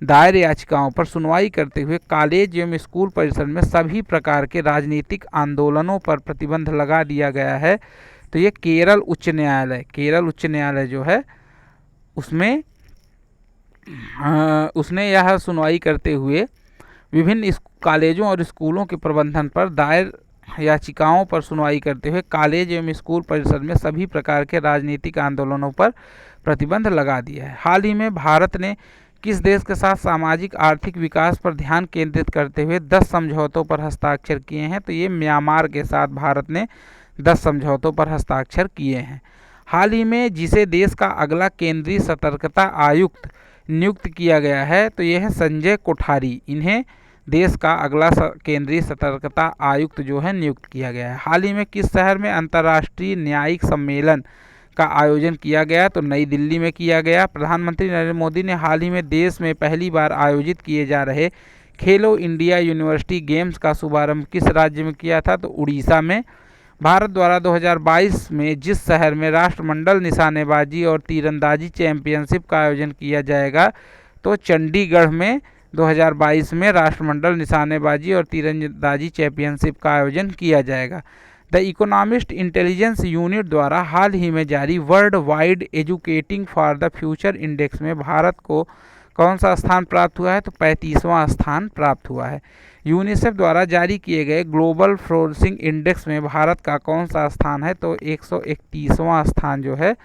दायर याचिकाओं पर सुनवाई करते हुए कॉलेज एवं स्कूल परिसर में सभी प्रकार के राजनीतिक आंदोलनों पर प्रतिबंध लगा दिया गया है? तो ये केरल उच्च न्यायालय। केरल उच्च न्यायालय जो है उसने यह सुनवाई करते हुए विभिन्न कॉलेजों और स्कूलों के प्रबंधन पर दायर याचिकाओं पर सुनवाई करते हुए कॉलेज एवं स्कूल परिसर में सभी प्रकार के राजनीतिक आंदोलनों पर प्रतिबंध लगा दिया है। हाल ही में भारत ने किस देश के साथ सामाजिक आर्थिक विकास पर ध्यान केंद्रित करते हुए 10 समझौतों पर हस्ताक्षर किए हैं? तो ये म्यांमार के साथ भारत ने 10 समझौतों पर हस्ताक्षर किए हैं। हाल ही में जिसे देश का अगला केंद्रीय सतर्कता आयुक्त नियुक्त किया गया है, तो यह है संजय कोठारी। इन्हें देश का अगला केंद्रीय सतर्कता आयुक्त जो है नियुक्त किया गया है। हाल ही में किस शहर में अंतर्राष्ट्रीय न्यायिक सम्मेलन का आयोजन किया गया? तो नई दिल्ली में किया गया। प्रधानमंत्री नरेंद्र मोदी ने हाल ही में देश में पहली बार आयोजित किए जा रहे खेलो इंडिया यूनिवर्सिटी गेम्स का शुभारंभ किस राज्य में किया था? तो उड़ीसा में। भारत द्वारा 2022 में जिस शहर में राष्ट्रमंडल निशानेबाजी और तीरंदाजी चैंपियनशिप का आयोजन किया जाएगा? तो चंडीगढ़ में 2022 में राष्ट्रमंडल निशानेबाजी और तीरंदाजी चैंपियनशिप का आयोजन किया जाएगा। द इकोनॉमिस्ट इंटेलिजेंस यूनिट द्वारा हाल ही में जारी world wide educating for the future index में भारत को कौन सा स्थान प्राप्त हुआ है? तो 35वां स्थान प्राप्त हुआ है। यूनिसेफ द्वारा जारी किए गए ग्लोबल फ्लोरिशिंग इंडेक्स में भारत का कौन सा स्थान है? तो 131वां स्थान जो है।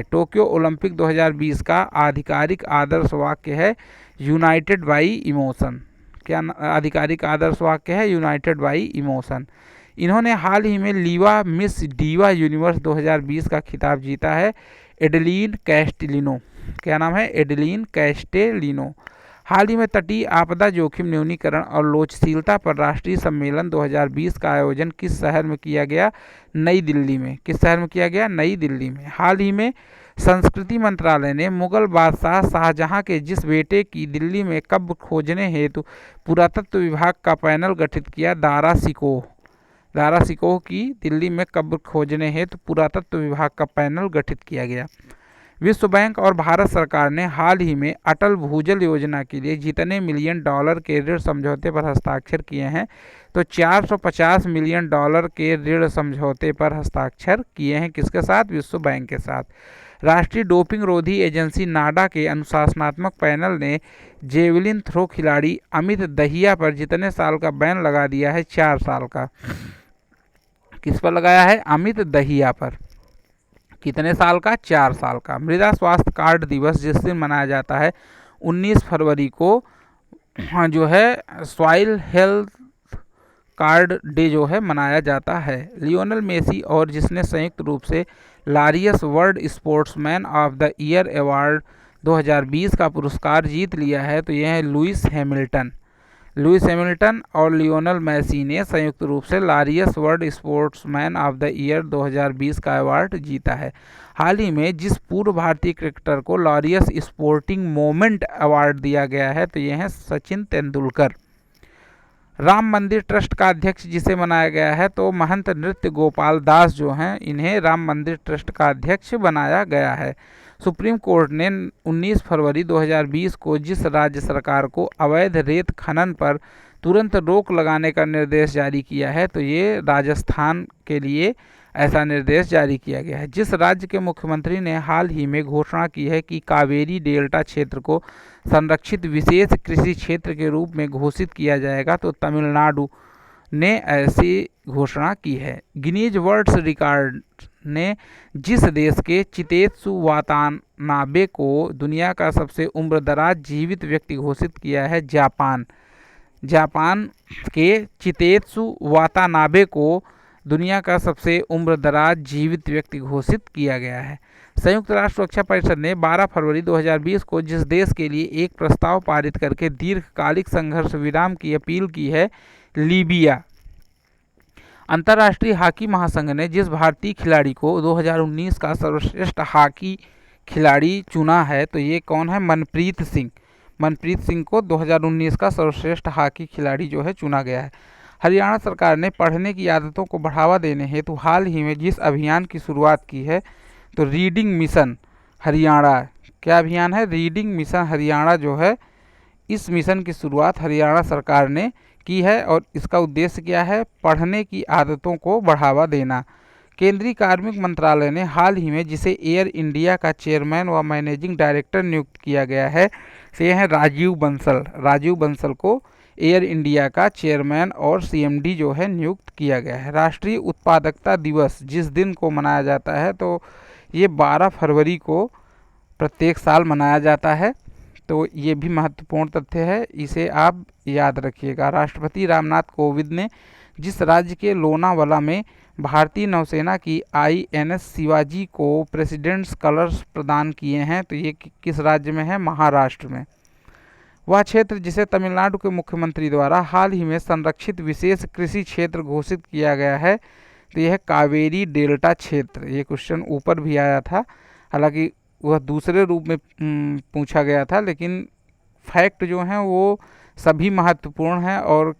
टोक्यो ओलंपिक 2020 का आधिकारिक आदर्श वाक्य है यूनाइटेड बाई इमोशन। क्या आधिकारिक आदर्श वाक्य है? United by emotion. इन्होंने हाल ही में लीवा मिस डीवा यूनिवर्स 2020 का खिताब जीता है एडेलीन कैस्टेलिनो। क्या नाम है? एडेलीन कैस्टेलिनो। हाल ही में तटीय आपदा जोखिम न्यूनीकरण और लोचशीलता पर राष्ट्रीय सम्मेलन 2020 का आयोजन किस शहर में किया गया? नई दिल्ली में। किस शहर में किया गया? नई दिल्ली में। हाल ही में संस्कृति मंत्रालय ने मुगल बादशाह शाहजहां के जिस बेटे की दिल्ली में कब्र खोजने हेतु पुरातत्व विभाग का पैनल गठित किया, दारा सिकोह की दिल्ली में कब्र खोजने हेतु पुरातत्व विभाग का पैनल गठित किया गया। विश्व बैंक और भारत सरकार ने हाल ही में अटल भूजल योजना के लिए जितने मिलियन डॉलर के ऋण समझौते पर हस्ताक्षर किए हैं? तो 450 मिलियन डॉलर के ऋण समझौते पर हस्ताक्षर किए हैं। किसके साथ? विश्व बैंक के साथ। राष्ट्रीय डोपिंग रोधी एजेंसी नाडा के अनुशासनात्मक पैनल ने जेवलिन थ्रो खिलाड़ी अमित दहिया पर जितने साल का बैन लगा दिया है? 4 साल का। किस पर लगाया है? अमित दहिया पर। कितने साल का? 4 साल का। मृदा स्वास्थ्य कार्ड दिवस जिस दिन मनाया जाता है 19 फरवरी को जो है सॉइल हेल्थ कार्ड डे जो है मनाया जाता है। लियोनेल मेसी और जिसने संयुक्त रूप से Laureus world sportsman of the year award 2020 का पुरस्कार जीत लिया है, तो यह है लुइस हैमिल्टन और लियोनेल मेसी ने संयुक्त रूप से Laureus world sportsman of the year 2020 का अवार्ड जीता है। हाल ही में जिस पूर्व भारतीय क्रिकेटर को लारियस स्पोर्टिंग मोमेंट अवार्ड दिया गया है, तो यह है सचिन तेंदुलकर। राम मंदिर ट्रस्ट का अध्यक्ष जिसे बनाया गया है, तो महंत नृत्य गोपाल दास जो हैं, इन्हें राम मंदिर ट्रस्ट का अध्यक्ष बनाया गया है। सुप्रीम कोर्ट ने 19 फरवरी 2020 को जिस राज्य सरकार को अवैध रेत खनन पर तुरंत रोक लगाने का निर्देश जारी किया है, तो ये राजस्थान के लिए ऐसा निर्देश जारी किया गया है। जिस राज्य के मुख्यमंत्री ने हाल ही में घोषणा की है कि कावेरी डेल्टा क्षेत्र को संरक्षित विशेष कृषि क्षेत्र के रूप में घोषित किया जाएगा, तो तमिलनाडु ने ऐसी घोषणा की है। गिनीज वर्ल्ड रिकॉर्ड ने जिस देश के चितेत्सु वातानाबे को दुनिया का सबसे उम्रदराज जीवित व्यक्ति घोषित किया है? जापान के चितेत्सु वातानाबे को दुनिया का सबसे उम्रदराज जीवित व्यक्ति घोषित किया गया है। संयुक्त राष्ट्र सुरक्षा परिषद ने 12 फरवरी 2020 को जिस देश के लिए एक प्रस्ताव पारित करके दीर्घकालिक संघर्ष विराम की अपील की है? लीबिया। अंतर्राष्ट्रीय हॉकी महासंघ ने जिस भारतीय खिलाड़ी को 2019 का सर्वश्रेष्ठ हॉकी खिलाड़ी चुना है, तो ये कौन है? मनप्रीत सिंह को 2019 का सर्वश्रेष्ठ हॉकी खिलाड़ी जो है चुना गया है। हरियाणा सरकार ने पढ़ने की आदतों को बढ़ावा देने हेतु हाल ही में जिस अभियान की शुरुआत की है, तो रीडिंग मिशन हरियाणा। क्या अभियान है? रीडिंग मिशन हरियाणा जो है, इस मिशन की शुरुआत हरियाणा सरकार ने की है और इसका उद्देश्य क्या है? पढ़ने की आदतों को बढ़ावा देना। केंद्रीय कार्मिक मंत्रालय ने हाल ही में जिसे एयर इंडिया का चेयरमैन व मैनेजिंग डायरेक्टर नियुक्त किया गया है, से है राजीव बंसल को एयर इंडिया का चेयरमैन और सीएमडी जो है नियुक्त किया गया है। राष्ट्रीय उत्पादकता दिवस जिस दिन को मनाया जाता है, तो ये 12 फरवरी को प्रत्येक साल मनाया जाता है, तो ये भी महत्वपूर्ण तथ्य है, इसे आप याद रखिएगा। राष्ट्रपति रामनाथ कोविंद ने जिस राज्य के लोनावाला में भारतीय नौसेना की INS शिवाजी को प्रेसिडेंट्स कलर्स प्रदान किए हैं, तो ये किस राज्य में है? महाराष्ट्र में। वह क्षेत्र जिसे तमिलनाडु के मुख्यमंत्री द्वारा हाल ही में संरक्षित विशेष कृषि क्षेत्र घोषित किया गया है, तो यह कावेरी डेल्टा क्षेत्र। ये क्वेश्चन ऊपर भी आया था, हालांकि वह दूसरे रूप में पूछा गया था, लेकिन फैक्ट जो हैं वो सभी महत्वपूर्ण हैं और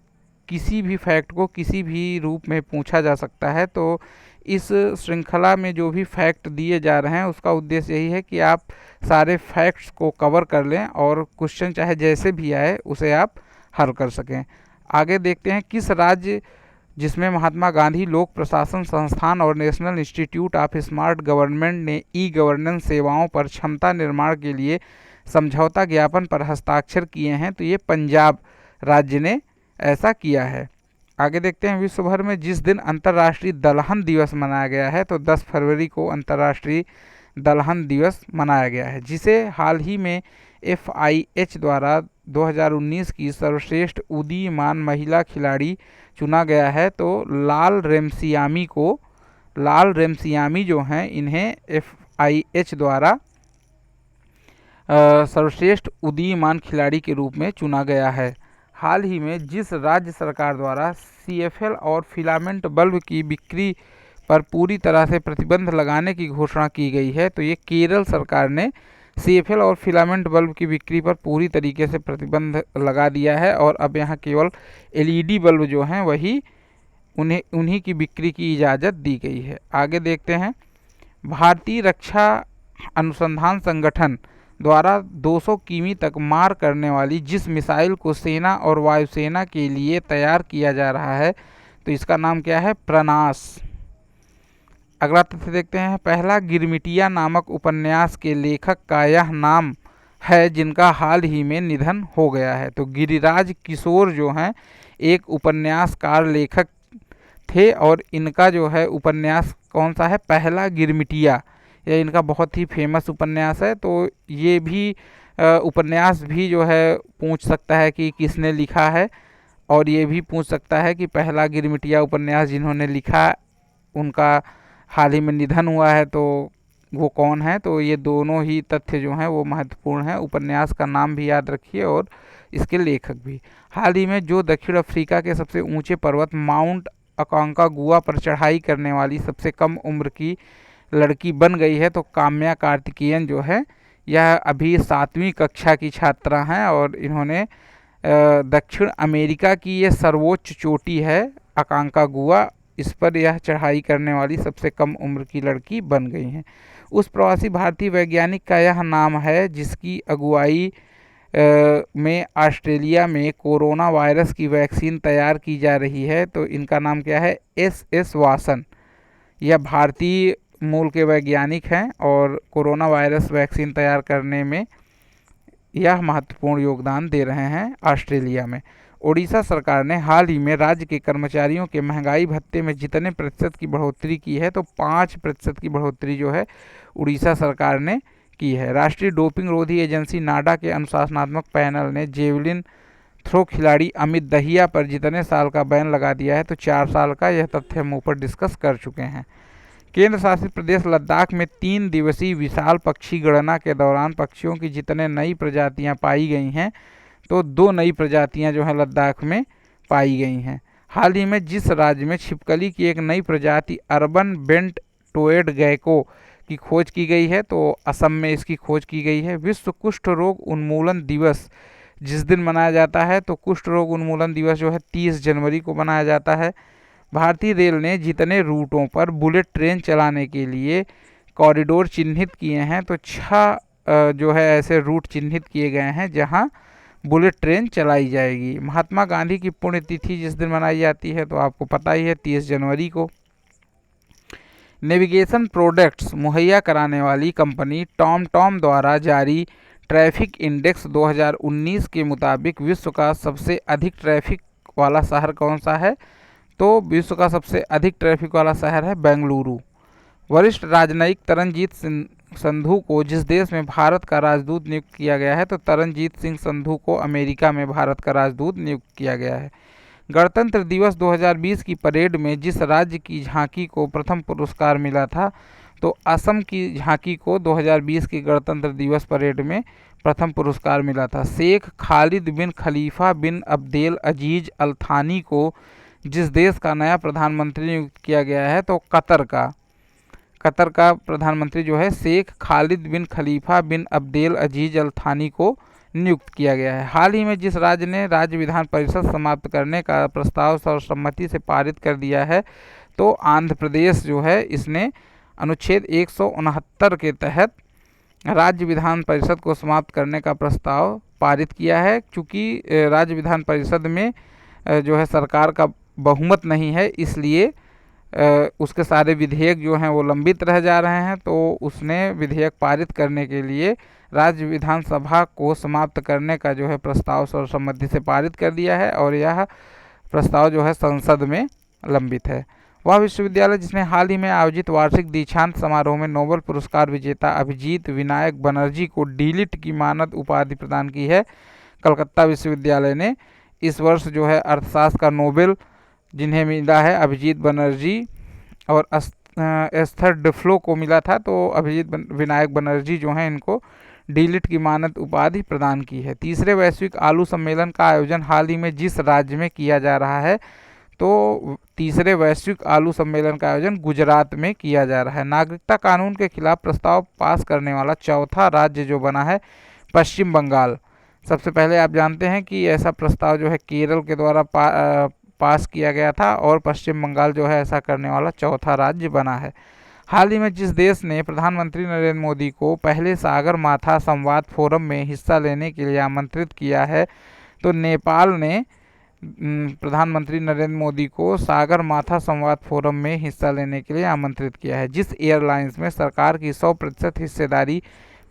किसी भी फैक्ट को किसी भी रूप में पूछा जा सकता है। तो इस श्रृंखला में जो भी फैक्ट दिए जा रहे हैं उसका उद्देश्य यही है कि आप सारे फैक्ट्स को कवर कर लें और क्वेश्चन चाहे जैसे भी आए उसे आप हल कर सकें। आगे देखते हैं, किस राज्य जिसमें महात्मा गांधी लोक प्रशासन संस्थान और national institute of smart government ने ई गवर्नेंस सेवाओं पर क्षमता निर्माण के लिए समझौता ज्ञापन पर हस्ताक्षर किए हैं? तो ये पंजाब राज्य ने ऐसा किया है। आगे देखते हैं, विश्व भर में जिस दिन अंतर्राष्ट्रीय दलहन दिवस मनाया गया है, तो 10 फरवरी को अंतर्राष्ट्रीय दलहन दिवस मनाया गया है, जिसे हाल ही में FIH द्वारा 2019 की सर्वश्रेष्ठ उदीयमान महिला खिलाड़ी चुना गया है। तो लाल रेमसियामी जो हैं, इन्हें FIH द्वारा सर्वश्रेष्ठ उदीयमान खिलाड़ी के रूप में चुना गया है। हाल ही में जिस राज्य सरकार द्वारा CFL और फिलामेंट बल्ब की बिक्री पर पूरी तरह से प्रतिबंध लगाने की घोषणा की गई है, तो ये केरल सरकार ने CFL और फिलामेंट बल्ब की बिक्री पर पूरी तरीके से प्रतिबंध लगा दिया है और अब यहाँ केवल LED बल्ब जो हैं वही उन्हीं की बिक्री की इजाज़त दी गई है। आगे देखते हैं, भारतीय रक्षा अनुसंधान संगठन द्वारा 200 किमी तक मार करने वाली जिस मिसाइल को सेना और वायुसेना के लिए तैयार किया जा रहा है, तो इसका नाम क्या है? प्रनास। अगला तथ्य देखते हैं, पहला गिरमिटिया नामक उपन्यास के लेखक का यह नाम है जिनका हाल ही में निधन हो गया है। तो गिरिराज किशोर जो हैं एक उपन्यासकार लेखक थे और इनका जो है उपन्यास कौन सा है? पहला गिरमिटिया। यह इनका बहुत ही फेमस उपन्यास है। तो ये भी उपन्यास भी जो है पूछ सकता है कि किसने लिखा है, और ये भी पूछ सकता है कि पहला गिरमिटिया उपन्यास जिन्होंने लिखा उनका हाल ही में निधन हुआ है, तो वो कौन है? तो ये दोनों ही तथ्य जो हैं वो महत्वपूर्ण हैं। उपन्यास का नाम भी याद रखिए और इसके लेखक भी। हाल ही में जो दक्षिण अफ्रीका के सबसे ऊंचे पर्वत माउंट अकांकागुआ पर चढ़ाई करने वाली सबसे कम उम्र की लड़की बन गई है, तो काम्या कार्तिकेयन जो है यह अभी 7वीं कक्षा की छात्रा हैं और इन्होंने दक्षिण अमेरिका की ये सर्वोच्च चोटी है अकांकागुआ, इस पर यह चढ़ाई करने वाली सबसे कम उम्र की लड़की बन गई हैं। उस प्रवासी भारतीय वैज्ञानिक का यह नाम है जिसकी अगुवाई में ऑस्ट्रेलिया में कोरोना वायरस की वैक्सीन तैयार की जा रही है, तो इनका नाम क्या है? SS वासन। यह भारतीय मूल के वैज्ञानिक हैं और कोरोना वायरस वैक्सीन तैयार करने में यह महत्वपूर्ण योगदान दे रहे हैं ऑस्ट्रेलिया में। ओडिशा सरकार ने हाल ही में राज्य के कर्मचारियों के महंगाई भत्ते में जितने प्रतिशत की बढ़ोतरी की है, तो 5% की बढ़ोतरी जो है उड़ीसा सरकार ने की है। राष्ट्रीय डोपिंग रोधी एजेंसी नाडा के अनुशासनात्मक पैनल ने जेवलिन थ्रो खिलाड़ी अमित दहिया पर जितने साल का बैन लगा दिया है, तो 4 साल का। यह तथ्य हम ऊपर डिस्कस कर चुके हैं। केंद्र शासित प्रदेश लद्दाख में 3 दिवसीय विशाल पक्षी गणना के दौरान पक्षियों की जितने नई प्रजातियां पाई गई हैं, तो 2 नई प्रजातियां जो हैं लद्दाख में पाई गई हैं। हाल ही में जिस राज्य में छिपकली की एक नई प्रजाति अर्बन बेंट टोएड गैको की खोज की गई है, तो असम में इसकी खोज की गई है। विश्व कुष्ठ रोग उन्मूलन दिवस जिस दिन मनाया जाता है, तो कुष्ठ रोग उन्मूलन दिवस जो है 30 जनवरी को मनाया जाता है। भारतीय रेल ने जितने रूटों पर बुलेट ट्रेन चलाने के लिए कॉरिडोर चिन्हित किए हैं, तो 6 जो है ऐसे रूट चिन्हित किए गए हैं जहां बुलेट ट्रेन चलाई जाएगी। महात्मा गांधी की पुण्यतिथि जिस दिन मनाई जाती है, तो आपको पता ही है 30 जनवरी को। नेविगेशन प्रोडक्ट्स मुहैया कराने वाली कंपनी टॉम द्वारा जारी ट्रैफिक इंडेक्स 2019 के मुताबिक विश्व का सबसे अधिक ट्रैफिक वाला शहर कौन सा है? तो विश्व का सबसे अधिक ट्रैफिक वाला शहर है बेंगलुरु। वरिष्ठ राजनयिक तरनजीत संधू को जिस देश में भारत का राजदूत नियुक्त किया गया है, तो तरनजीत सिंह संधू को अमेरिका में भारत का राजदूत नियुक्त किया गया है। गणतंत्र दिवस 2020 की परेड में जिस राज्य की झांकी को प्रथम पुरस्कार मिला था, तो असम की झांकी को 2020 की गणतंत्र दिवस परेड में प्रथम पुरस्कार मिला था। शेख खालिद बिन खलीफा बिन अब्देल अजीज अल थानी को जिस देश का नया प्रधानमंत्री नियुक्त किया गया है, तो कतर का प्रधानमंत्री जो है शेख खालिद बिन खलीफा बिन अब्देल अजीज अल थानी को नियुक्त किया गया है। हाल ही में जिस राज्य ने राज्य विधान परिषद समाप्त करने का प्रस्ताव सर्वसम्मति से पारित कर दिया है, तो आंध्र प्रदेश जो है इसने अनुच्छेद 169 के तहत राज्य विधान परिषद को समाप्त करने का प्रस्ताव पारित किया है। चूँकि राज्य विधान परिषद में जो है सरकार का बहुमत नहीं है, इसलिए उसके सारे विधेयक जो हैं वो लंबित रह जा रहे हैं। तो उसने विधेयक पारित करने के लिए राज्य विधानसभा को समाप्त करने का जो है प्रस्ताव सर्वसम्मति से पारित कर दिया है और यह प्रस्ताव जो है संसद में लंबित है। वह विश्वविद्यालय जिसने हाल ही में आयोजित वार्षिक दीक्षांत समारोह में नोबेल पुरस्कार विजेता अभिजीत विनायक बनर्जी को डीलिट की मानद उपाधि प्रदान की है। कलकत्ता विश्वविद्यालय ने इस वर्ष जो है अर्थशास्त्र का नोबेल जिन्हें मिला है अभिजीत बनर्जी और एस्थर डुफ्लो को मिला था, तो अभिजीत विनायक बनर्जी जो हैं इनको डीलिट की मानद उपाधि प्रदान की है। तीसरे वैश्विक आलू सम्मेलन का आयोजन हाल ही में जिस राज्य में किया जा रहा है, तो तीसरे वैश्विक आलू सम्मेलन का आयोजन गुजरात में किया जा रहा है। नागरिकता कानून के खिलाफ प्रस्ताव पास करने वाला चौथा राज्य जो बना है पश्चिम बंगाल। सबसे पहले आप जानते हैं कि ऐसा प्रस्ताव जो है केरल के द्वारा पास किया गया था और पश्चिम बंगाल जो है ऐसा करने वाला चौथा राज्य बना है। हाल ही में जिस देश ने प्रधानमंत्री नरेंद्र मोदी को पहले सागर माथा संवाद फोरम में हिस्सा लेने के लिए आमंत्रित किया है, तो नेपाल ने प्रधानमंत्री नरेंद्र मोदी को सागर माथा संवाद फोरम में हिस्सा लेने के लिए आमंत्रित किया है। जिस एयरलाइंस में सरकार की 100% हिस्सेदारी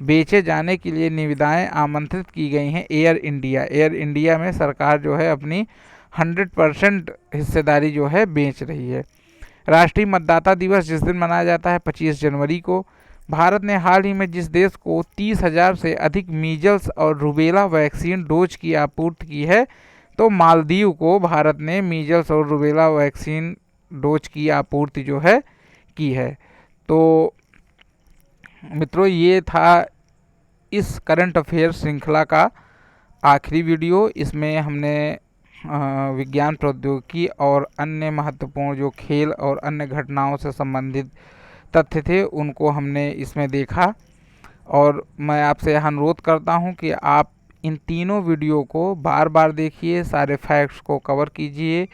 बेचे जाने के लिए निविदाएं आमंत्रित की गई हैं, एयर इंडिया में सरकार जो है अपनी 100% हिस्सेदारी जो है बेच रही है। राष्ट्रीय मतदाता दिवस जिस दिन मनाया जाता है 25 जनवरी को, भारत ने हाल ही में जिस देश को 30,000 से अधिक मीजल्स और रूबेला वैक्सीन डोज की आपूर्ति की है, तो मालदीव को भारत ने मीजल्स और रूबेला वैक्सीन डोज की आपूर्ति जो है की है। तो मित्रों, ये था इस करंट अफेयर श्रृंखला का आखिरी वीडियो। इसमें हमने विज्ञान प्रौद्योगिकी और अन्य महत्वपूर्ण जो खेल और अन्य घटनाओं से संबंधित तथ्य थे उनको हमने इसमें देखा, और मैं आपसे यह अनुरोध करता हूं कि आप इन तीनों वीडियो को बार बार देखिए, सारे फैक्ट्स को कवर कीजिए।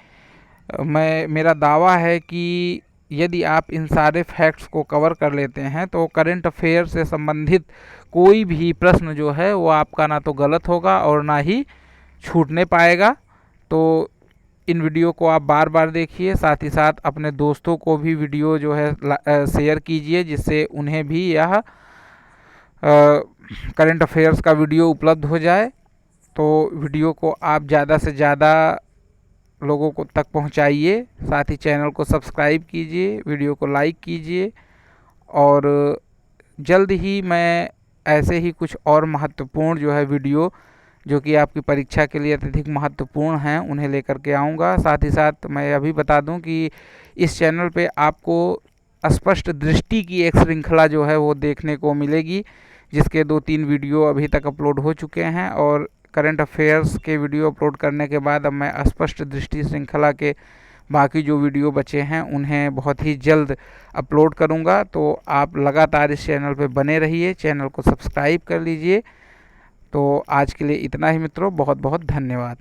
मेरा दावा है कि यदि आप इन सारे फैक्ट्स को कवर कर लेते हैं तो करंट अफेयर से संबंधित कोई भी प्रश्न जो है वो आपका ना तो गलत होगा और ना ही छूटने पाएगा। तो इन वीडियो को आप बार बार देखिए, साथ ही साथ अपने दोस्तों को भी वीडियो जो है शेयर कीजिए, जिससे उन्हें भी यह करंट अफेयर्स का वीडियो उपलब्ध हो जाए। तो वीडियो को आप ज़्यादा से ज़्यादा लोगों को तक पहुंचाइए, साथ ही चैनल को सब्सक्राइब कीजिए, वीडियो को लाइक कीजिए, और जल्द ही मैं ऐसे ही कुछ और महत्वपूर्ण जो है वीडियो जो कि आपकी परीक्षा के लिए अत्यधिक महत्वपूर्ण हैं उन्हें लेकर के आऊँगा। साथ ही साथ मैं यह भी बता दूं कि इस चैनल पे आपको स्पष्ट दृष्टि की एक श्रृंखला जो है वो देखने को मिलेगी, जिसके 2-3 वीडियो अभी तक अपलोड हो चुके हैं, और करंट अफेयर्स के वीडियो अपलोड करने के बाद अब मैं स्पष्ट दृष्टि श्रृंखला के बाकी जो वीडियो बचे हैं उन्हें बहुत ही जल्द अपलोड करूंगा। तो आप लगातार इस चैनल पे बने रहिए, चैनल को सब्सक्राइब कर लीजिए। तो आज के लिए इतना ही मित्रों, बहुत बहुत धन्यवाद।